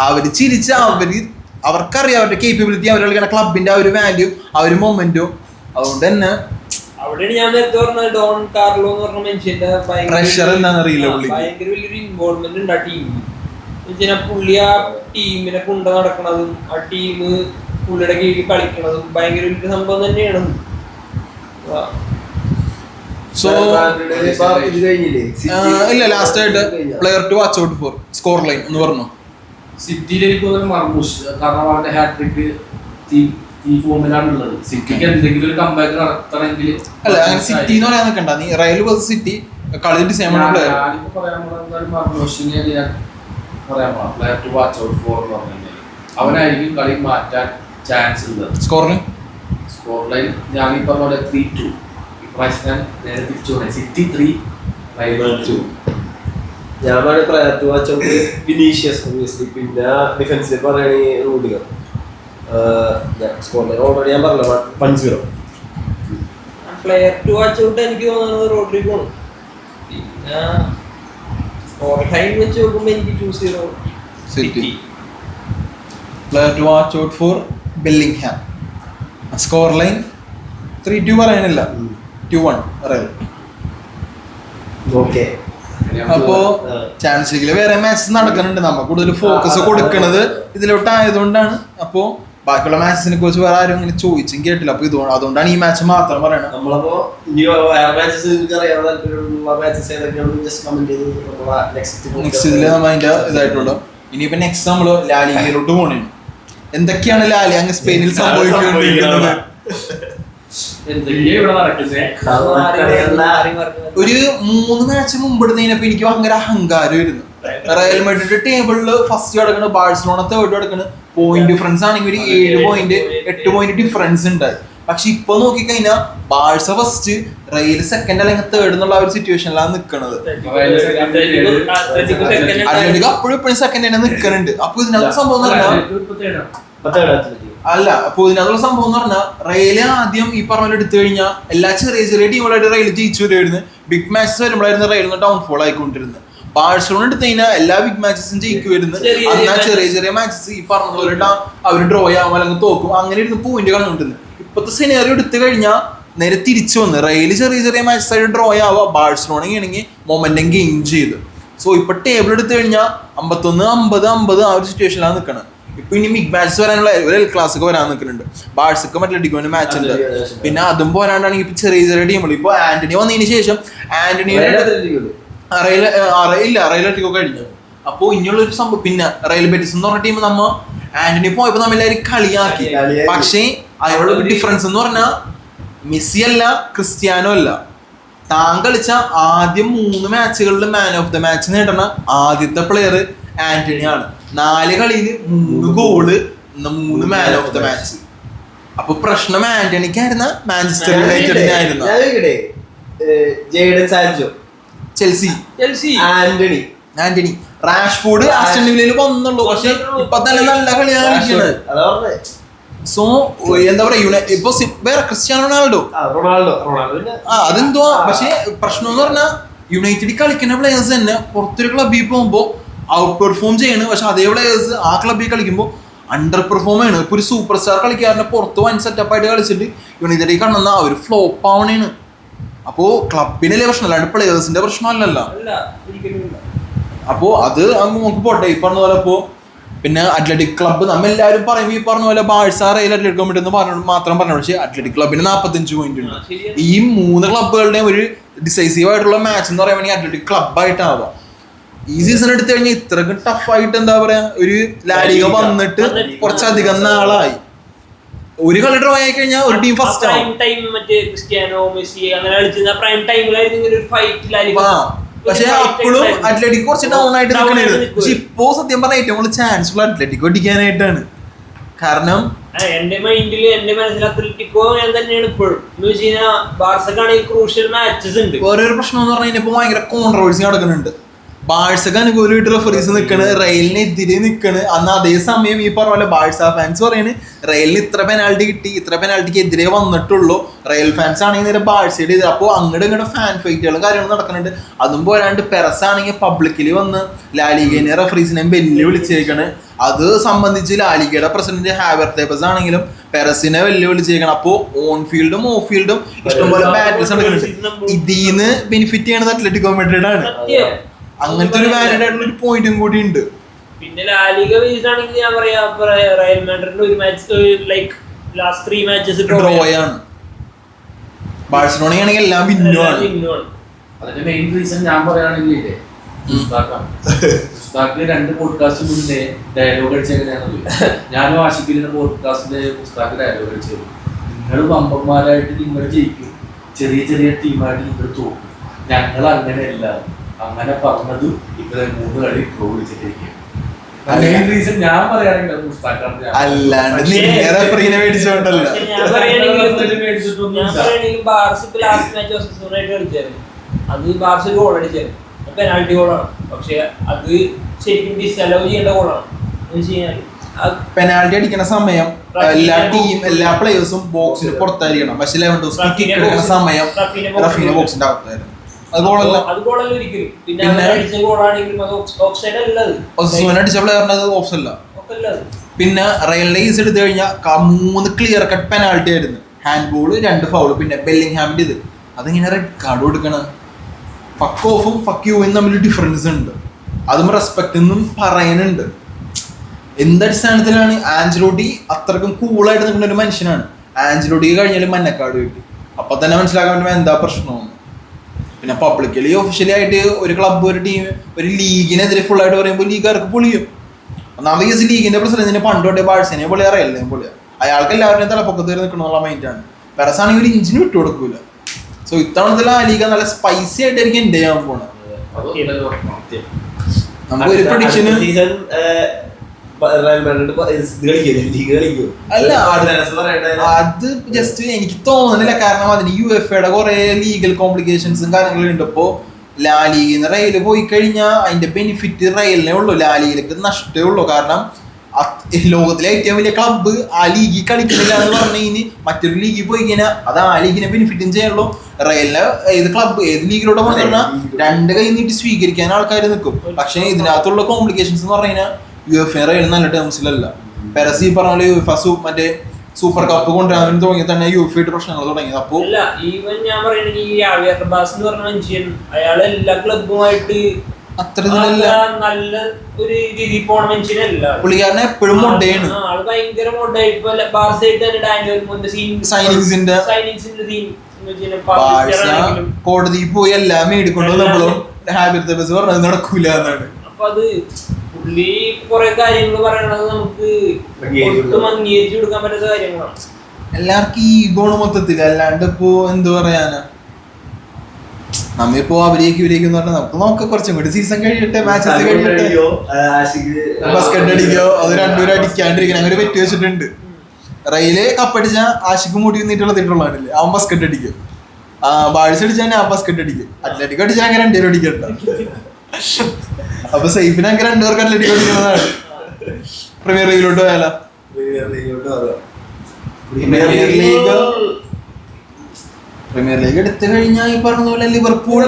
അവര് ചിരിച്ച് അവർക്കറിയാം അവരുടെ കേപ്പബിലിറ്റി, അവർ കളിക്കുന്ന ക്ലബിന്റെ ആ ഒരു വാല്യൂ, ആ ഒരു മൊമെന്റും. അതുകൊണ്ട് തന്നെ അവിടെയാണ് ഞാൻ നേരത്തെ പറഞ്ഞത് ഡോൺ കാർലോ എന്ന് പറഞ്ഞ മനുഷ്യന്റെ പ്രഷർ എന്താണെന്നറിയില്ല. ഭയങ്കര വലിയൊരു ഇൻവോൾവ്മെന്റ് ഉണ്ട് ആ ടീമിൽ. പുള്ളി ആ ടീമിനെ കൊണ്ട് നടക്കണതും ആ ടീം പുള്ളിയുടെ കീഴിൽ കളിക്കണതും ഭയങ്കര വലിയ സംഭവം തന്നെയാണ്. ഇല്ല ലാസ്റ്റ് ആയിട്ട് player to watch out for score line എന്ന് പറഞ്ഞു. സിറ്റിയിൽ എനിക്ക് മർമൂഷ്, കാരണം അവരുടെ ഹാട്രിക് ഈ ഫോമിലാണുള്ളത്. സിറ്റിക്ക് എന്തെങ്കിലും ഒരു കംബാക്ക് നടത്തണമെങ്കിൽ അല്ല അങ്ങനെ സിറ്റി എന്ന് പറയാൻ നിൽക്കണ്ട. നീ റയൽ വേഴ്സസ് സിറ്റി കളി ഡിസൈൻ player player to watch out for എന്ന് പറഞ്ഞു കഴിഞ്ഞാൽ അവനായിരിക്കും കളി മാറ്റാൻ ചാൻസ് ഉള്ളത്. സ്കോർ ലൈൻ ഞാൻ ഈ പറഞ്ഞ പോലെ 3-2 ഇപ്രാവശ്യം ഞാൻ നേരെ തിരിച്ചു പോണേ. City 3 Real 2. ഞാൻ player to watch out Vinicius, പിന്നെ ഡിഫൻസിൽ പറയുകയാണെങ്കിൽ റൂഡിഗർ. സ്കോർ ലൈൻ ഓൾറെഡി ഞാൻ പറഞ്ഞല്ലോ 1-0. പ്ലെയർ ടു വാച്ച് ഔട്ട് എനിക്ക് തോന്നുന്നത് റോഡ്രിഗോ ആണ്. പിന്നെ സ്കോർ ലൈൻ വെച്ച് നോക്കുമ്പോൾ എനിക്ക് 2-0 City. Player to watch out for Bellingham. Score line 3-2 പറയാനില്ല, 2-1 റയൽ. ഓക്കെ. അപ്പോ ചാമ്പ്യൻസ് ലീഗില് വേറെ മാച്ചസ് നടക്കുന്നുണ്ട്. നമ്മൾ കൂടുതൽ ഫോക്കസ് കൊടുക്കുന്നത് ഇതിലോട്ട് ആയതുകൊണ്ടാണ്. അപ്പോ ബാക്കിയുള്ള മാച്ചസിനെ കുറിച്ച് വേറെ ആരും ഇങ്ങനെ ചോദിച്ചും കേട്ടില്ല. അപ്പൊ അതുകൊണ്ടാണ് ഈ മാച്ച് മാത്രം പറയണത്. നമ്മളപ്പോ ഇനി വേറെ മാച്ചസ് അറിയാൻ താല്പര്യമുള്ള മാച്ചസ് ഏതൊക്കെയാണെന്ന് ജസ്റ്റ് കമന്റ് ചെയ്ത് നെക്സ്റ്റ് ഇതില് നമ്മൾ അതിന്റെ ഇതായിട്ടുള്ളൂ. ഇനിയിപ്പോ നെക്സ്റ്റ് നമ്മള് ലാലിഗയിലോട്ട് പോണേ. എന്തൊക്കെയാണ് ലാലി അങ്ങ് സ്പെയിനിൽ സംഭവിച്ചുകൊണ്ടിരിക്കുന്നത്? ഒരു 3 മാച്ച് മുമ്പെടുത്തതിനപ്പോ എനിക്ക് ഭയങ്കര അഹങ്കാരമായിരുന്നു. റയൽ മാഡ്രിഡ് ടേബിളില് ഫസ്റ്റ് കിടക്കണ്, ബാഴ്സലോണ തേർഡ് കിടക്കണ്. പോയിന്റ് ഡിഫറൻസ് ആണെങ്കിൽ ഒരു 7 പോയിന്റ് 8 പോയിന്റ് ഡിഫറൻസ് ഉണ്ടായി. പക്ഷെ ഇപ്പൊ നോക്കിക്കഴിഞ്ഞാൽ ബാഴ്സ ഫസ്റ്റ്, റയൽ സെക്കൻഡ് അല്ലെങ്കിൽ തേർഡ് എന്നുള്ള ഒരു സിറ്റുവേഷനിലാണ് നിൽക്കുന്നത്. അത്ലറ്റിക് അപ്പോഴും സെക്കൻഡ് തന്നെ നിൽക്കുന്നുണ്ട്. അപ്പൊ ഇതിനകത്ത് സംഭവം അല്ല, അപ്പൊ ഇതിനകത്തുള്ള സംഭവം എന്ന് പറഞ്ഞാൽ റയല് ആദ്യം ഈ പറഞ്ഞ എടുത്തു കഴിഞ്ഞാൽ എല്ലാ ചെറിയ ചെറിയ ടീമുകളായിട്ട് റയൽ ജയിച്ചു വരുമായിരുന്നു. ബിഗ് മാച്ചസ് വരുമ്പോഴായിരുന്നു റയൽ ഡൗൺഫോൾ ആയിക്കൊണ്ടിരുന്നത്. ബാഴ്സലോണ എടുത്തു കഴിഞ്ഞാൽ എല്ലാ ബിഗ് മാച്ചസും ജയിക്കുമായിരുന്നു. അന്നാ ചെറിയ ചെറിയ മാച്ചസ് ഈ പറഞ്ഞ പോലെ അവർ ഡ്രോ ആവും അല്ലെങ്കിൽ തോക്കും, അങ്ങനെ ഇരുന്ന് പോയിന്റ് കളഞ്ഞുകൊണ്ടിരുന്നത്. ഇപ്പോഴത്തെ സിനാരിയോ എടുത്തു കഴിഞ്ഞാൽ നേരെ തിരിച്ചു വന്ന് റയൽ ചെറിയ ചെറിയ മാച്ചസ് ആയിട്ട് ഡ്രോ ആവുക, ബാഴ്സലോണ ആണെങ്കിൽ മൊമെന്റം ഗെയിൻ ചെയ്തു. സോ ഇപ്പൊ ടേബിൾ എടുത്തു കഴിഞ്ഞാൽ 51-50-50 ആ ഒരു സിറ്റുവേഷനിലാണ് നിൽക്കുന്നത്. ഇപ്പൊ ഇനി ബിഗ് മാച്ചസ് വരാനുള്ള ഒരു എൽ ക്ലാസിക്ക് വരാൻ നിൽക്കുന്നുണ്ട്. ബാഴ്സക്കും അത്ലറ്റിക്കോന്റെ മാച്ച് ഉണ്ട്. പിന്നെ അതും പോരാണ്ടാണെങ്കിൽ ഇപ്പൊ ചെറിയ ചെറിയ ടീമുകൾ. ഇപ്പൊ ആന്റണി വന്നതിന് ശേഷം ആന്റണിയുടെ റയൽ അത്ലറ്റിക്കോ കഴിഞ്ഞു. അപ്പൊ ഇനിയുള്ളൊരു സംഭവം പിന്നെ റയൽ ബെറ്റിസ് എന്ന് പറഞ്ഞ ടീം നമ്മ ആന്റണി പോയപ്പോ നമ്മളെല്ലാവരും കളിയാക്കി. പക്ഷേ അതിനുള്ള ഒരു ഡിഫറൻസ് എന്ന് പറഞ്ഞാൽ മെസ്സി അല്ല, ക്രിസ്ത്യാനോ അല്ല. താൻ കളിച്ച ആദ്യം 3 മാച്ചുകളിൽ മാൻ ഓഫ് ദ മാച്ച് നേടുന്ന ആദ്യത്തെ പ്ലെയർ ആന്റണിയാണ്. 4 കളിയിൽ 3 goal, 3 man of the match. അപ്പൊ പ്രശ്നം ആന്റണിക്കായിരുന്ന മാഞ്ചസ്റ്റർ യുണൈറ്റഡിനായിരുന്നു. ചെൽസി, ആന്റണി, റാഷ്ഫോർഡ് ആസ്റ്റൺ വില്ലയിൽ വന്നുള്ളൂ. പക്ഷെ ഇപ്പൊ തന്നെ നല്ല കളിയാണ് കളിക്കുന്നത്. സോ എന്താ പറയാ, ഇപ്പൊ വേറെ ക്രിസ്ത്യാനോ റൊണാൾഡോ അതെന്തോ. പക്ഷെ പ്രശ്നം എന്ന് പറഞ്ഞാൽ യുണൈറ്റഡിൽ കളിക്കുന്ന പ്ലേയേഴ്സ് തന്നെ പുറത്തൊരു ക്ലബിൽ പോകുമ്പോ ഔട്ട് പെർഫോം ചെയ്യണ്. പക്ഷെ അതേ പ്ലേയേഴ്സ് ആ ക്ലബിൽ കളിക്കുമ്പോൾ അണ്ടർ പെർഫോം ആണ്. ഇപ്പൊ ഒരു സൂപ്പർ സ്റ്റാർ കളിക്കാരനെ പുറത്ത് വൻ സെറ്റപ്പ് ആയിട്ട് കളിച്ചിട്ട് യുണൈറ്റഡിൽ കണ്ടെന്ന അവർ ഫ്ലോപ്പ് ആവണേണ്. അപ്പോ ക്ലബിനല്ലേ പ്രശ്നം, അല്ലാണ്ട് പ്ലേയേഴ്സിന്റെ പ്രശ്നമല്ലല്ലോ. അപ്പോ അത് നമുക്ക് പോട്ടെ. ഈ പറഞ്ഞ പോലെ ഇപ്പോ പിന്നെ അത്ലറ്റിക് ക്ലബ്ബ് നമ്മെല്ലാവരും പറയും ഈ പറഞ്ഞ പോലെ ബാഴ്സ റയൽ അത്ലറ്റിക് കമ്മിറ്റി എന്ന് മാത്രം പറഞ്ഞു. പക്ഷേ അത്ലറ്റിക് ക്ലബിന് 45 പോയിന്റ് ഉണ്ട്. ഈ 3 ക്ലബ്ബുകളുടെയും ഒരു ഡിസൈസീവ് ആയിട്ടുള്ള മാച്ച് എന്ന് പറയുമ്പോൾ അത്ലറ്റിക് ക്ലബ്ബായിട്ടാവാം. ഈ സീസൺ എടുത്തു കഴിഞ്ഞാൽ ഇത്രക്കും ടഫായിട്ട് എന്താ പറയാ, ഒരു ലാലിഗ വന്നിട്ട് കുറച്ചധികം നാളായി. ഒരു കളി ഡ്രോ ആയി കഴിഞ്ഞാൽ ഒരു ടീം ഫസ്റ്റ് ആവും. പക്ഷെ അപ്പോഴും അത്ലറ്റിക് കുറച്ച് ഡൗൺ ആയിട്ട് നിൽക്കണായിരുന്നു. പക്ഷെ ഇപ്പോ സത്യം പറഞ്ഞാൽ ഏറ്റവും കൂടുതൽ ചാൻസ് ഉള്ള അത്ലറ്റിക് ഒടിക്കാനായിട്ടാണ്. കാരണം എന്റെ മൈൻഡില് എന്റെ മനസ്സിൽ അത്ലറ്റിക്കോ ഞാൻ തന്നെയാണ് ഇപ്പോഴും. എന്ന് വെച്ച് കഴിഞ്ഞാൽ ബാർസക്കാണെങ്കിൽ ക്രൂഷ്യൽ മാച്ചസ് ഉണ്ട്. വേറൊരു പ്രശ്നം എന്ന് പറഞ്ഞാൽ ഇപ്പൊ ഭയങ്കര കോൺട്രവേഴ്സി നടക്കുന്നുണ്ട്. ബാഴ്സക്ക് അനുകൂലമായിട്ട് റെഫറീസ് നിൽക്കണ്, റയലിനെതിരെ നിൽക്കണ്. അന്ന് അതേ സമയം ഈ പറഞ്ഞ പോലെ ബാഴ്സ ഫാൻസ് പറയണ് റയലിന് ഇത്ര പെനാൽറ്റി കിട്ടി, ഇത്ര പെനാൽറ്റിക്ക് എതിരെ വന്നിട്ടുള്ളൂ. റയൽ ഫാൻസ് ആണെങ്കിൽ നേരെ ബാഴ്സയുടെ ഇത്. അപ്പോൾ അങ്ങോട്ട് ഇങ്ങോട്ട് ഫാൻ ഫൈറ്റുകളും കാര്യങ്ങളും നടക്കുന്നുണ്ട്. അതും പോരാണ്ട് പെരസ് ആണെങ്കിൽ പബ്ലിക്കിൽ വന്ന് ലാലിഗേനെ റെഫറീസിനെയും വെല്ലുവിളിച്ചേക്കാണ്. അത് സംബന്ധിച്ച് ലാലിഗയുടെ പ്രസിഡന്റ് ഹാവർത്തേബസ് ആണെങ്കിലും പെരസിനെ വെല്ലുവിളിച്ചേക്കണം. അപ്പോൾ ഓൺ ഫീൽഡും ഓഫ് ഫീൽഡും ഇഷ്ടംപോലെ ബാറ്റിൽസ് നടക്കുന്നുണ്ട്. ഇതിന്ന് ബെനിഫിറ്റ് ചെയ്യണത് അത്ലറ്റിക്കോ മാഡ്രിഡ് ആണ്. അങ്ങനത്തെ ഒരു വാലിഡ് ആയിട്ടുള്ള ഒരു പോയിന്റും കൂടി ഉണ്ട്. പിന്നെ ലാലിഗ വെച്ചിട്ടാണെങ്കിൽ ഞാൻ പറയാ റയൽ മാഡ്രിഡിന്റെ ഒരു match like last 3 matches draw ആണ്. ബാഴ്സലോണ ആണെങ്കിൽ എല്ലാം വിന്നുമാണ്. അതിന്റെ മെയിൻ റീസൺ ഞാൻ പറയുകയാണെങ്കിൽ പുസ്തകത്തില് 2 പോഡ്കാസ്റ്റ് മുന്നേ ഡയലോഗ് അടിച്ചെങ്ങനെയാണല്ലോ. ഞാനും ആഷിഖിന്റെ പോഡ്കാസ്റ്റിന്റെ പുസ്തകത്തിൽ ഡയലോഗ് അടിച്ചത്, നിങ്ങൾ വമ്പന്മാരായിട്ട് നിങ്ങൾ ജയിക്കും, ചെറിയ ചെറിയ ടീമായിട്ട് നിങ്ങൾ തോക്കും, ഞങ്ങൾ അങ്ങനെയല്ല. അങ്ങനെ പറഞ്ഞത് ഇവിടെ 3 കളി ഡ്രോ വിളിച്ചിട്ടിരിക്കും. മെയിൻ റീസൺ ഞാൻ പറയുകയാണെങ്കിൽ അത് ബാർസ ഗോൾ അടിച്ചത് പെനാൽറ്റി ഗോളാണ്. പക്ഷെ അത് ശരിക്കും ഡിസലോ ചെയ്യേണ്ട ഗോളാണ്. എന്ന് വെച്ച് കഴിഞ്ഞാൽ പെനാൽറ്റി അടിക്കുന്ന സമയം എല്ലാ പ്ലേയേഴ്സും ബോക്സിന് പുറത്തായിരിക്കണം. പക്ഷെ ലെവൻഡോസ്കി കിക്ക് എടുക്കുന്ന സമയം റഫീന ബോക്സിന്റെ അകത്തായിരുന്നു. അത് ഗോളല്ല. ഒസൂന അടിച്ച പ്ലെയറിന് അത് ഓഫ് അല്ല. പിന്നെ റയലിന്റെ കേസ് എടുത്തു കഴിഞ്ഞാൽ 3 ക്ലിയർ കട്ട് പെനാൽറ്റി ആയിരുന്നു. ഹാൻഡ് ബോൾ, 2 ഫൗള്, പിന്നെ ബെല്ലിംഗ്ഹാമിന്റെ ഇത്. അതിങ്ങനെ റെഡ് കാർഡ് കൊടുക്കണം. ഫക്ക് ഓഫും ഫക്ക് യുവും തമ്മിൽ ഡിഫറൻസ് ഉണ്ട്. അതും റെസ്പെക്ട് എന്നും പറയാനുണ്ട്. എന്തടിസ്ഥാനത്തിലാണ് ആഞ്ചലോട്ടി അത്രക്കും കൂളായിട്ട് നിൽക്കുന്ന ഒരു മനുഷ്യനാണ്. ആഞ്ചലോട്ടിക്ക് കഴിഞ്ഞാലും മഞ്ഞക്കാട് കിട്ടി. അപ്പൊ തന്നെ മനസ്സിലാക്കാൻ പറ്റുമ്പോൾ എന്താ പ്രശ്നമാണ്. പിന്നെ പബ്ലിക്കലി ഒഫീഷ്യലി ആയിട്ട് ഒരു ക്ലബ്ബ്, ഒരു ടീം, ഒരു ലീഗിനെതിരെ ഫുൾ ആയിട്ട് പറയുമ്പോൾ ലീഗുകാർക്ക് പൊളിയും. ഒന്നാമത്തെ കേസ് ലീഗിന്റെ പ്രസിഡന്റിന് പണ്ടോട്ടെ ബാഴ്സനെ പൊളിയാ, റയലിനെ പൊളിയാ. അയാൾക്ക് എല്ലാവരുടെയും തലപ്പൊക്കത്ത് നിൽക്കണമെന്നുള്ള മൈൻഡാണ്. പെരസാണെങ്കിൽ ഒരു ഇഞ്ചിന് വിട്ടു കൊടുക്കൂല. സോ ഇത്തവണത്തെ ആ ലീഗ് നല്ല സ്പൈസി ആയിട്ടായിരിക്കും എൻഡ് ചെയ്യാൻ പോണത്. നമുക്ക് ഒരു പ്രഡിക്ഷന് അല്ല, അത് ജസ്റ്റ് എനിക്ക് തോന്നുന്നില്ല. കാരണം അതിന് UEFA കുറെ ലീഗൽ കോംപ്ലിക്കേഷൻസും കാര്യങ്ങളും ഉണ്ട്. ഇപ്പോ ലാ ലീഗിന്ന് റയല് പോയി കഴിഞ്ഞാൽ അതിന്റെ ബെനിഫിറ്റ് റയലിനെ ഉള്ളൂ, ലാ ലീഗിലേക്ക് നഷ്ടമേ ഉള്ളൂ. കാരണം ലോകത്തിലെ ഏറ്റവും വലിയ ക്ലബ്ബ് ആ ലീഗിൽ കളിക്കുന്നില്ല എന്ന് പറഞ്ഞു കഴിഞ്ഞാൽ മറ്റൊരു ലീഗിൽ പോയി കഴിഞ്ഞാൽ അത് ആ ലീഗിനെ ബെനിഫിറ്റും ചെയ്യാനുള്ളൂ. റയലിനെ ഏത് ക്ലബ്ബ് ഏത് ലീഗിലൂടെ പോയി പറഞ്ഞാൽ 2 കൈ നീട്ടി സ്വീകരിക്കാൻ ആൾക്കാർ നിൽക്കും. പക്ഷെ ഇതിനകത്തുള്ള കോംപ്ലിക്കേഷൻസ് എന്ന് പറഞ്ഞാൽ UEFA റയൽ നല്ല ടേംസിലല്ല. പെരസി പറഞ്ഞ UEFA മറ്റേ സൂപ്പർ കപ്പ് കൊണ്ടുവരാൻ തുടങ്ങി തന്നെ UEFA പ്രശ്നങ്ങൾ തുടങ്ങിയത്. അപ്പോ ഞാൻ പറയുകയാണെങ്കിൽ ഈ ആവിയർ ബാസ് എന്ന് പറഞ്ഞ മനുഷ്യൻ അയാൾ എല്ലാ ക്ലബ്ബുമായിട്ട് അത്ര നല്ല ഒരു രീതിയിൽ പോണ മനുഷ്യനല്ല. പുള്ളിക്കാരനെ എപ്പോഴും മൊഡയാണ്. ആള് ഭയങ്കര മൊഡായി. ഇപ്പൊ ബാർസയായിട്ട് തന്നെ ഡാനിയൽ സൈനിങ്സിന്റെ കോടതി പോയി എല്ലാം മേടിക്കൊണ്ടു നമ്മളും ഹാബിർ ബസ് പറഞ്ഞത് നടക്കൂല എന്നാണ്. അപ്പൊ അത് പുള്ളി കുറെ കാര്യങ്ങൾ പറയണത് നമുക്ക് ഒട്ടും അംഗീകരിച്ചു കൊടുക്കാൻ പറ്റാത്ത കാര്യങ്ങളാണ്. എല്ലാവർക്കും ഈഗോണ് മൊത്തത്തില്. അല്ലാണ്ട് ഇപ്പോ എന്ത് പറയാനാ, നമ്മിപ്പോ അവരേക്ക് ഇവരേക്ക് പറഞ്ഞാൽ നമുക്ക് നോക്കാം കുറച്ചും കൂടി സീസൺ കഴിയട്ടെ, മാച്ചസ് കഴിയട്ടെ, ബസ്കറ്റ് അടിക്കോ അത് 2 പേരും അടിക്കാണ്ടിരിക്കണം. അങ്ങനെ വെറ്റി വെച്ചിട്ടുണ്ട്. റെയില് കപ്പടിച്ചാ ആഷിക്ക് മുടി നീട്ടുള്ള തിട്ടുള്ളതാണില്ലേ, അവൻ ബസ്കറ്റ് അടിക്കും. ബാഴ്സ് അടിച്ചാൽ ഞാൻ ബസ്കറ്റ് അടിക്കും. അത്ലറ്റിക് അടിച്ചാൽ അങ്ങനെ 2 പേരും അടിക്കണ്ട. അപ്പൊ സേഫിന് അങ്ങനെ 2 പേർക്ക് അത്ലറ്റിക് അടിക്കുന്നതാണ്. പ്രീമിയർ ലീഗിലോട്ട് പോയാലോ? പ്രീമിയർ ലീഗ് എടുത്തു കഴിഞ്ഞാൽ ഈ പറഞ്ഞ പോലെ ലിവർപൂൾ.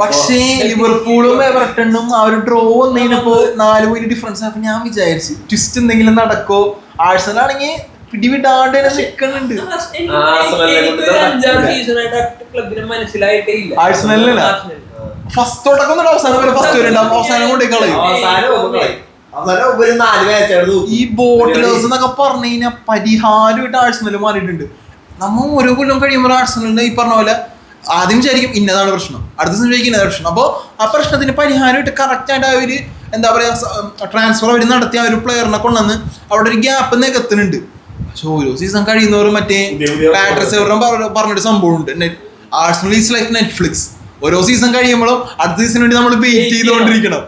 പക്ഷേ ലിവർപൂളും എവർട്ടണും ആ ഒരു ഡ്രോ വന്നതിനപ്പോ 4 പോയിന്റ് ഡിഫറൻസ്. അപ്പൊ ഞാൻ വിചാരിച്ചു ട്വിസ്റ്റ് എന്തെങ്കിലും നടക്കോ. ആഴ്സണലാണെങ്കിൽ പിടിവിടാണ്ട് നിൽക്കുന്നുണ്ട്. ആഴ്സണലിന് ഫസ്റ്റ് തുടക്കം അവസാനം വരെ ഫസ്റ്റ് വരുന്നുണ്ടാവും, അവസാനം കൊണ്ടേ കളയും. ഈ ബോട്ടിലേഴ്സ് എന്നൊക്കെ പറഞ്ഞു കഴിഞ്ഞാൽ പരിഹാരമായിട്ട് ആഴ്സണൽ മാറിയിട്ടുണ്ട്. നമ്മൾ ഓരോ കൊല്ലം കഴിയുമ്പോൾ ആഴ്സണലിന്റെ ഈ പറഞ്ഞ പോലെ ആദ്യം വിചാരിക്കും ഇന്നതാണ് പ്രശ്നം, അടുത്ത ദിവസം വിചാരിക്കും ഇന്നതാണ് പ്രശ്നം. അപ്പോൾ ആ പ്രശ്നത്തിന് പരിഹാരമായിട്ട് കറക്റ്റായിട്ട് അവര് എന്താ പറയാ ട്രാൻസ്ഫർ അവർ നടത്തി ആ ഒരു പ്ലെയറിനെ കൊണ്ടുവന്ന് അവിടെ ഒരു ഗ്യാപ്പ് നികത്തുന്നുണ്ട്. പക്ഷെ ഓരോ സീസൺ കഴിയുന്നവരും മറ്റേ പാട്രിസ് പറഞ്ഞൊരു സംഭവം ഉണ്ട്, ആഴ്സണൽ ഈസ് ലൈക്ക് നെറ്റ്ഫ്ലിക്സ്. ഓരോ സീസൺ കഴിയുമ്പോഴും അടുത്ത സീസണിന് വേണ്ടി നമ്മൾ വെയിറ്റ് ചെയ്തുകൊണ്ടിരിക്കണം.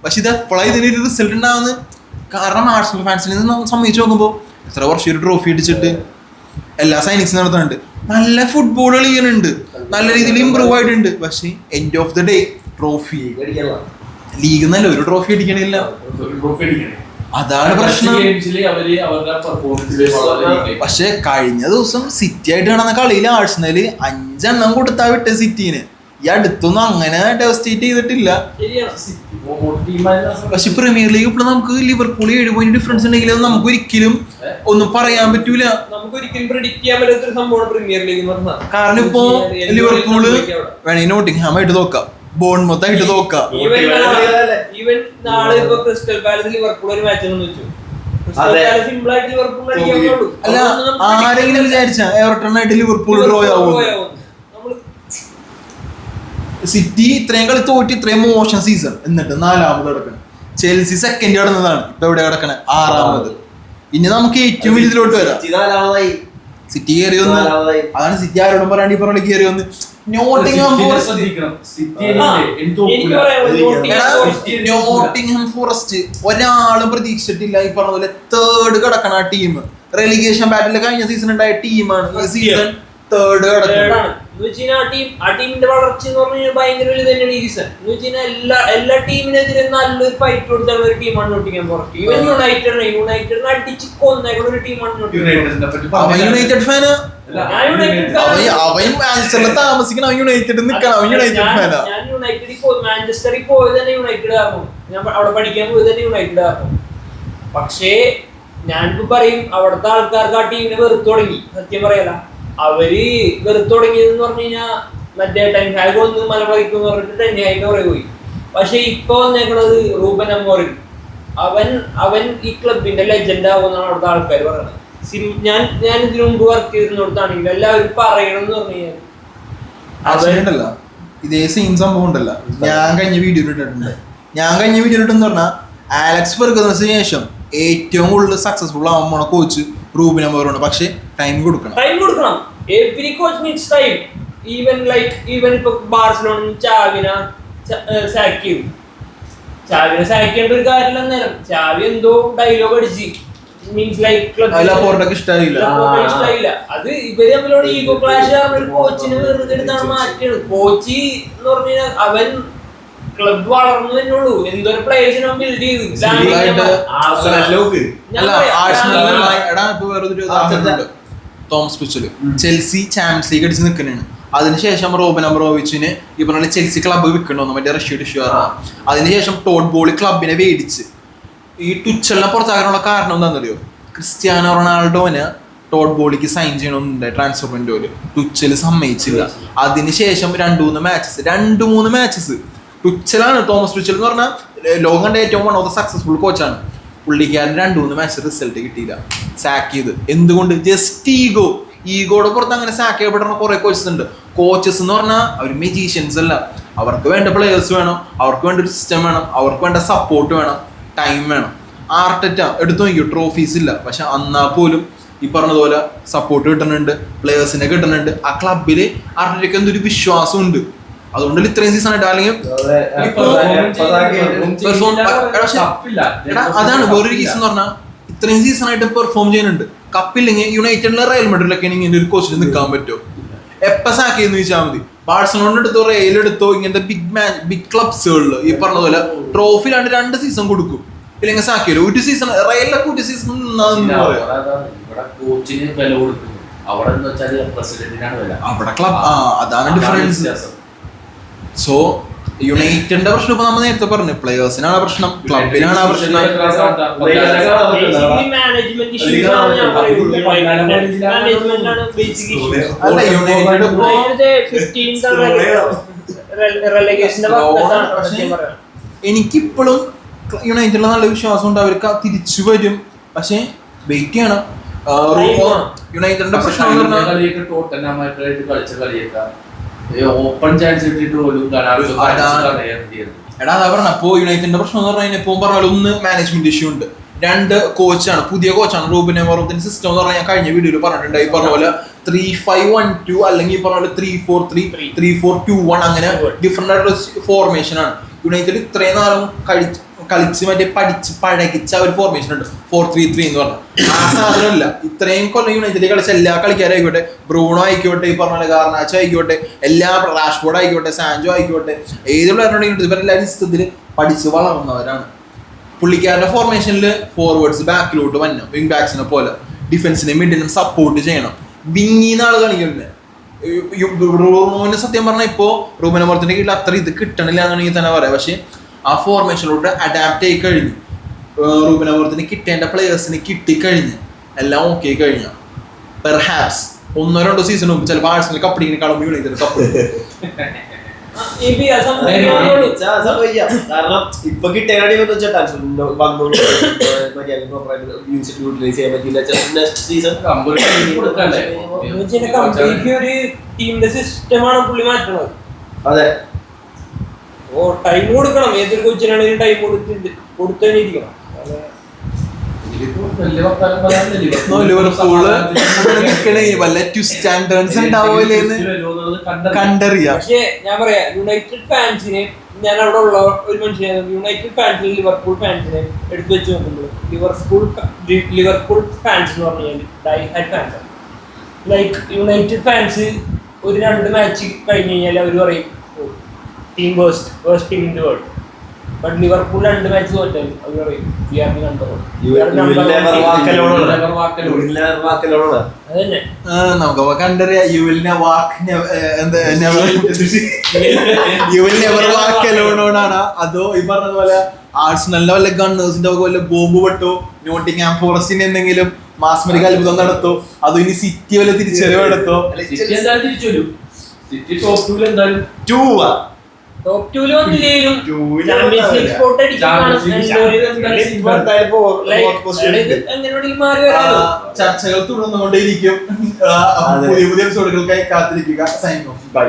പക്ഷെ ഇത് എപ്പോഴാണ് ഇതിനൊരു റിസൾട്ട് ഉണ്ടാവുന്നത്? കാരണം ആഴ്സണൽ ഫാൻസിനെ സംബന്ധിച്ച് നോക്കുമ്പോൾ എത്ര വർഷം ഒരു ട്രോഫി അടിച്ചിട്ട് എല്ലാ സൈനിക്സും നടത്തുന്നുണ്ട്, നല്ല ഫുട്ബോൾ കളിക്കുന്നുണ്ട്, നല്ല രീതിയിൽ ഇമ്പ്രൂവ് ആയിട്ടുണ്ട്. പക്ഷെ end of the day trophy league നല്ല ഒരു ട്രോഫി അടിക്കണില്ല. അതാണ് പ്രശ്നം. പക്ഷെ കഴിഞ്ഞ ദിവസം സിറ്റി ആയിട്ട് നടന്ന കളിയിൽ ആഴ്സണല് 5 എണ്ണം കൊടുത്താ വിട്ട സിറ്റീന്. ഈ അടുത്തൊന്നും അങ്ങനെ ഡെവസ്റ്റേറ്റ് ചെയ്തിട്ടില്ല. പക്ഷെ പ്രീമിയർ ലീഗ് ഇപ്പോൾ നമുക്ക് ലിവർപൂൾ 7 പോയിന്റ് ഡിഫറൻസ് ഉണ്ടെങ്കിലും നമുക്ക് ഒരിക്കലും ഒന്നും പറയാൻ പറ്റൂല. കാരണം ഇപ്പോ ലിവർപൂള് വേണമെങ്കിൽ നോട്ടിംഗ്ഹാം ആയിട്ട് നോക്കാം, ബോൺമത്ത് ആയിട്ട് നോക്കാം. അല്ല ആരെങ്കിലും വിചാരിച്ച എവർട്ടൺ ആയിട്ട് ലിവർപൂൾ ഡ്രോ ആവും? സിറ്റി ഇത്രയും കളി തോറ്റി, ഇത്രയും മോശം സീസൺ, എന്നിട്ട് 4ാമത് കിടക്കണം. ചെൽസി സെക്കൻഡ് കിടന്നതാണ്, ഇപ്പൊ എവിടെ കിടക്കണേ? 6ാമത്. ഇനി നമുക്ക് ഏറ്റവും വലുതിലോട്ട് വരാം. സിറ്റി കയറി വന്ന് അതാണ് സിറ്റി ആരോടും പറയാണ്ട് ഈ പറഞ്ഞ കയറി വന്ന് നോട്ടിംഗ്ഹാം ഫോറസ്റ്റ് ഒരാളും പ്രതീക്ഷിച്ചിട്ടില്ല. ഈ പറഞ്ഞ പോലെ 3rd കിടക്കണ ആ ടീം റെലിഗേഷൻ ബാറ്റിൽ കഴിഞ്ഞ സീസൺ ഉണ്ടായ ടീമാണ്. ഈ സീസൺ തേർഡ് തേർഡാണ് എന്ന് വെച്ചാൽ ആ ടീമിന്റെ വളർച്ച എന്ന് പറഞ്ഞു കഴിഞ്ഞാൽ ഭയങ്കര ഒരു തന്നെയാണ് ഈ സീസൺ എന്ന് വെച്ച് കഴിഞ്ഞാൽ എല്ലാ ടീമിനെതിരെ നല്ലൊരു ഫൈറ്റ് കൊടുത്തുള്ള ഒരു ടീമാണ് നോട്ടിക്കാൻ പുറത്ത് ഈവൻ യുണൈറ്റഡിനെ അടിച്ച് കൊന്നേക്കുന്ന ഒരു ടീമാണ് അവൻ യുണൈറ്റഡ് ഫാന് അവൻ മാഞ്ചസ്റ്ററിൽ താമസിക്കണം അവൻ യുണൈറ്റഡ് നിൽക്കണം അവൻ യുണൈറ്റഡ് ഫാനാ ഞാൻ മാഞ്ചസ്റ്ററിൽ പോയത് തന്നെ യുണൈറ്റഡ് കാരണം ഞാൻ അവിടെ പഠിക്കാൻ പോയത് തന്നെ യുണൈറ്റഡ് കാരണം പക്ഷേ ഞാനിപ്പോ പറയും അവിടുത്തെ ആൾക്കാർക്ക് ആ ടീമിനെ വെറുത്തു തുടങ്ങി സത്യം പറയല അവര് വെറുത്തു തുടങ്ങിയതെന്ന് പറഞ്ഞു കഴിഞ്ഞാൽ മറ്റേ ടെൻഹാഗ് ഒന്ന് മലപ്പറിക്കും പറഞ്ഞിട്ട് ടെൻഹാഗിന്റെ പുറകെ പോയി പക്ഷെ ഇപ്പൊ വന്നേക്കണത് റൂബൻ അമോറിം അവൻ ഈ ക്ലബിന്റെ ലെജൻഡ് ആവുമെന്നാണ് അവിടുത്തെ ആൾക്കാർ പറയുന്നത് ഞാൻ ഇതിനു മുമ്പ് വർക്ക് ചെയ്തിരുന്നിടത്താണെങ്കിൽ എല്ലാവരും പറയണമെന്ന് പറഞ്ഞു കഴിഞ്ഞാൽ ഇതേ സെയിം സംഭവം ഉണ്ടല്ലോ ഞാൻ കഴിഞ്ഞ വീഡിയോ ഇട്ടെന്ന് പറഞ്ഞാൽ ആലക്സ് ഫെർഗൂസന് ശേഷം ഏറ്റവും കൂടുതൽ സക്സസ്ഫുൾ ആവാൻ പോണ കോച്ച് റൂബൻ അമോറിമാണ് പക്ഷെ ടൈം കൊടുക്കണം every coach needs time even ഇപ്പൊ ബാർസലോണ ചാവിനെ സാക്ക് ചെയ്യേണ്ട ഒരു കാര്യമില്ല നേരം ചാവി എന്തോ ഡയലോഗ് അടിച്ച് മീൻസ് ലൈക്ക് ഇഷ്ടായില്ല അത് ഇവര് തമ്മിലോട് ഈഗോ ക്ലാഷ് കാരണം ഒരു കോച്ചിനെ വെറുതെ എടുത്താണ് മാറ്റിയത് കോച്ച് എന്ന് പറഞ്ഞു കഴിഞ്ഞാൽ അവൻ ക്ലബ് വളർന്നു തന്നെയുള്ളൂ എന്തൊരു പ്ലേയേഴ്സിനെ ബിൽഡ് ചെയ്ത് തോമസ് തുച്ചല് ചെൽസി ചാമ്പ്യൻസ് ലീഗ് അടിച്ച് നിൽക്കുന്നതാണ് അതിനുശേഷം റോബൻ അബ്രമോവിച്ചിന് ഈ പറഞ്ഞ ചെൽസി ക്ലബ്ബ് വിൽക്കണമെന്ന് മറ്റേ റഷ്യയുടെ ഇഷ്യൂ കാരണം അതിനുശേഷം ടോഡ് ബോളി ക്ലബിനെ മേടിച്ച് ഈ ടുച്ചലിനെ പുറത്താക്കാനുള്ള കാരണം എന്താണെന്നറിയോ ക്രിസ്ത്യാനോ റൊണാൾഡോന് ടോഡ് ബോളിക്ക് സൈൻ ചെയ്യണമെന്നുണ്ട് ട്രാൻസ്ഫർ വിൻഡോയില് ടുച്ചല് സമ്മതിച്ചില്ല അതിനുശേഷം 2-3 മാച്ചസ് ടുച്ചലാണ് തോമസ് ടുച്ചൽ എന്ന് പറഞ്ഞാൽ ലോകം കണ്ട ഏറ്റവും വൺ ഓഫ് ദ സക്സസ്ഫുൾ കോച്ചാണ് പുള്ളിക്കാരൻ 2-3 മാച്ച് റിസൾട്ട് കിട്ടിയില്ല സാക്ക് ചെയ്ത് എന്തുകൊണ്ട് ജസ്റ്റ് ഈഗോയുടെ പുറത്ത് അങ്ങനെ സാക്ക് ചെയ്യപ്പെടുന്ന കുറെ കോച്ചസ് എന്ന് പറഞ്ഞാൽ അവർ മെജീഷ്യൻസ് അല്ല അവർക്ക് വേണ്ട പ്ലേയേഴ്സ് വേണം അവർക്ക് വേണ്ട ഒരു സിസ്റ്റം വേണം അവർക്ക് വേണ്ട സപ്പോർട്ട് വേണം ടൈം വേണം ആർട്ടറ്റ എടുത്തു നോക്കിയോ ട്രോഫീസ് ഇല്ല പക്ഷെ എന്നാ പോലും ഈ പറഞ്ഞതുപോലെ സപ്പോർട്ട് കിട്ടുന്നുണ്ട് പ്ലേയേഴ്സിനെ കിട്ടുന്നുണ്ട് ആ ക്ലബില് ആർട്ടറ്റയ്ക്ക് എന്തൊരു വിശ്വാസം ഉണ്ട് അതുകൊണ്ടല്ലേ ഇത്രയും സീസൺ ആയിട്ട് അല്ലെങ്കിൽ അതാണ് വേറൊരു കേസ് എന്ന് പറഞ്ഞാൽ ഇത്രയും സീസൺ ആയിട്ട് പെർഫോം ചെയ്യുന്നുണ്ട് കപ്പില്ലെങ്കിൽ യുണൈറ്റഡിലെ റയൽ മെഡ്രിലൊക്കെ ഇങ്ങനെ ഒരു കോച്ചിന് നിൽക്കാൻ പറ്റുമോ എപ്പ സാക്ക് ചെയ്യുന്ന ചോദിച്ചാൽ മതി ബാഴ്സലോണ എടുത്തോ റയൽ എടുത്തോ ഇങ്ങനത്തെ ബിഗ് ക്ലബ്സുകളിൽ ഈ പറഞ്ഞതുപോലെ ട്രോഫിയിലാണ്ട് 2 സീസൺ കൊടുക്കും ഇല്ലെങ്കിൽ സാക്കിയല്ലോ ഒരു സീസൺ റയലിലൊക്കെ ഒരു സീസൺ അവിടെ ക്ലബ് അതാണ് ഡിഫറൻസ് സോ യുണൈറ്റഡിന്റെ പ്രശ്നം ഇപ്പൊ നമ്മൾ നേരത്തെ പറഞ്ഞു പ്ലേയേഴ്സിനാണ് പ്രശ്നം ക്ലബിനാണ് പ്രശ്നം അല്ല എനിക്കിപ്പോഴും യുണൈറ്റഡിലെ നല്ല വിശ്വാസം ഉണ്ട് അവർക്ക് തിരിച്ചു വരും പക്ഷെ വെയിറ്റ് ചെയ്യണം യുണൈറ്റഡിന്റെ പ്രശ്നം ഓപ്പൺ ചാൻസ് കിട്ടിയിട്ട് പോലും എടാ അതാ പറഞ്ഞ അപ്പോ യുണൈറ്റഡിന്റെ പ്രശ്നം എന്ന് പറഞ്ഞാൽ ഇപ്പൊ പറഞ്ഞ ഒന്ന് മാനേജ്മെന്റ് ഇഷ്യൂ ഉണ്ട് 2 കോച്ചാണ് പുതിയ കോച്ചാണ് റൂബൻ അമോറിത്തിന്റെ സിസ്റ്റം എന്ന് പറഞ്ഞാൽ ഞാൻ കഴിഞ്ഞ വീഡിയോയിൽ പറഞ്ഞിട്ടുണ്ട് ഈ പറഞ്ഞ പോലെ 3-5-1-2 അല്ലെങ്കിൽ ഈ പറഞ്ഞ പോലെ 3-4-3 3-4-2-1 അങ്ങനെ ഡിഫറെന്റ് ആയിട്ടുള്ള ഫോർമേഷൻ ആണ് യുണൈറ്റഡ് ഇത്രയും നാളും കളിച്ച് മറ്റേ പഠിച്ച് പഴകിച്ച ഒരു ഫോർമേഷൻ ഉണ്ട് 4-3-3 എന്ന് പറഞ്ഞാൽ ആ സാധനമല്ല ഇത്രയും കൊല്ലം യുണൈറ്റഡിൽ കളിച്ച എല്ലാ കളിക്കാരായിക്കോട്ടെ ബ്രൂണോ ആയിക്കോട്ടെ ഈ പറഞ്ഞ ഗാർനാച്ചോ ആയിക്കോട്ടെ എല്ലാ റാഷ്ഫോർഡ് ആയിക്കോട്ടെ സാൻജോ ആയിക്കോട്ടെ ഏതുള്ള ഇവരെല്ലാവരും ഇഷ്ടത്തിൽ പഠിച്ച് വളർന്നവരാണ് പുള്ളിക്കാരുടെ ഫോർമേഷനിൽ ഫോർവേഡ്സ് ബാക്കിലോട്ട് വന്നു വിങ് ബാക്സിനെ പോലെ ഡിഫൻസിനെ മിഡിനും സപ്പോർട്ട് ചെയ്യണം വിങ്ങിന്ന് ആള് കളിക്കുന്നത് ബ്രൂണോന് സത്യം പറഞ്ഞാൽ ഇപ്പോൾ റൂബൻ അമോറിന്റെ കീഴിൽ അത്ര ഇത് കിട്ടണില്ല എന്നാണെങ്കിൽ തന്നെ പറയാം പക്ഷെ ആ ഫോർമേഷനിലോട്ട് അഡാപ്റ്റ് ആയി കഴിഞ്ഞു റൂബൻ അമോറിന് കിട്ടേണ്ട പ്ലേയേഴ്സിന് കിട്ടിക്കഴിഞ്ഞ് എല്ലാം ഓക്കെ കഴിഞ്ഞു പെർഹാപ്സ് 1-2 സീസൺ മുമ്പ് ചിലപ്പോൾ ആഴ്സണൽ കപ്പടിക്കാളും യുണൈറ്റഡ് കപ്പ് കാരണം ഇപ്പൊ കിട്ടിയ സിസ്റ്റമാണ് പുള്ളി മാറ്റുന്നത് അതെ ടൈം കൊടുക്കണം ഏതൊരു കോച്ചിനാണെങ്കിലും ടൈം കൊടുത്തേണ്ടിരിക്കണം പക്ഷേ ഞാൻ പറയാ യുണൈറ്റഡ് ഫാൻസിനെ ഞാൻ അവിടെ ഉള്ള ഒരു മനുഷ്യനെ യുണൈറ്റഡ് ഫാൻസിനെ ലിവർപൂൾ ഫാൻസിനെ എടുത്തു വെച്ച് നോക്കുമ്പോൾ ലിവർപൂൾ ഫാൻസ് എന്ന് പറഞ്ഞാൽ die hard fans like United fans ഒരു 2 മാച്ച് കഴിഞ്ഞ് കഴിഞ്ഞാൽ അവർ പറയും team worst team in the world. But Liverpool 2 match തോറ്റാൽ അവർ പറയും വി ആർ ദി നമ്പർ 1. അതന്നെ നമുക്ക് കണ്ടറിയാം യു വിൽ നെവർ വാക്ക് അലോണാണ്. അതോ ഈ പറഞ്ഞതുപോലെ ആർസണലിന്റെ വല്ല ഗണ്ണേഴ്സിന്റെ വല്ല ബോംബ് പെട്ടോ, നോട്ടിംഗ്ഹാം ഫോറസ്റ്റിന് എന്തെങ്കിലും മാസ്മരിക അത്ഭുതം നടത്തോ, അതോ ഇനി സിറ്റി വല്ല തിരിച്ചറിവ് നടത്തോ? സിറ്റി എന്തായാലും തിരിച്ചു വരും. സിറ്റി ടോപ്പ് 2 എന്തായാലും ടോപ്പ് 2 വന്നില്ലേലും ചാമ്പ്യൻസ് ലീഗ് സ്പോട്ട് എങ്ങനെയാണെങ്കിലും മാറി വരാമല്ലോ. ചർച്ചകൾ തുടർന്നുകൊണ്ടേയിരിക്കും. പുതിയ എപ്പിസോഡുകൾക്കായി കാത്തിരിക്കുക. Sign off. ബൈ.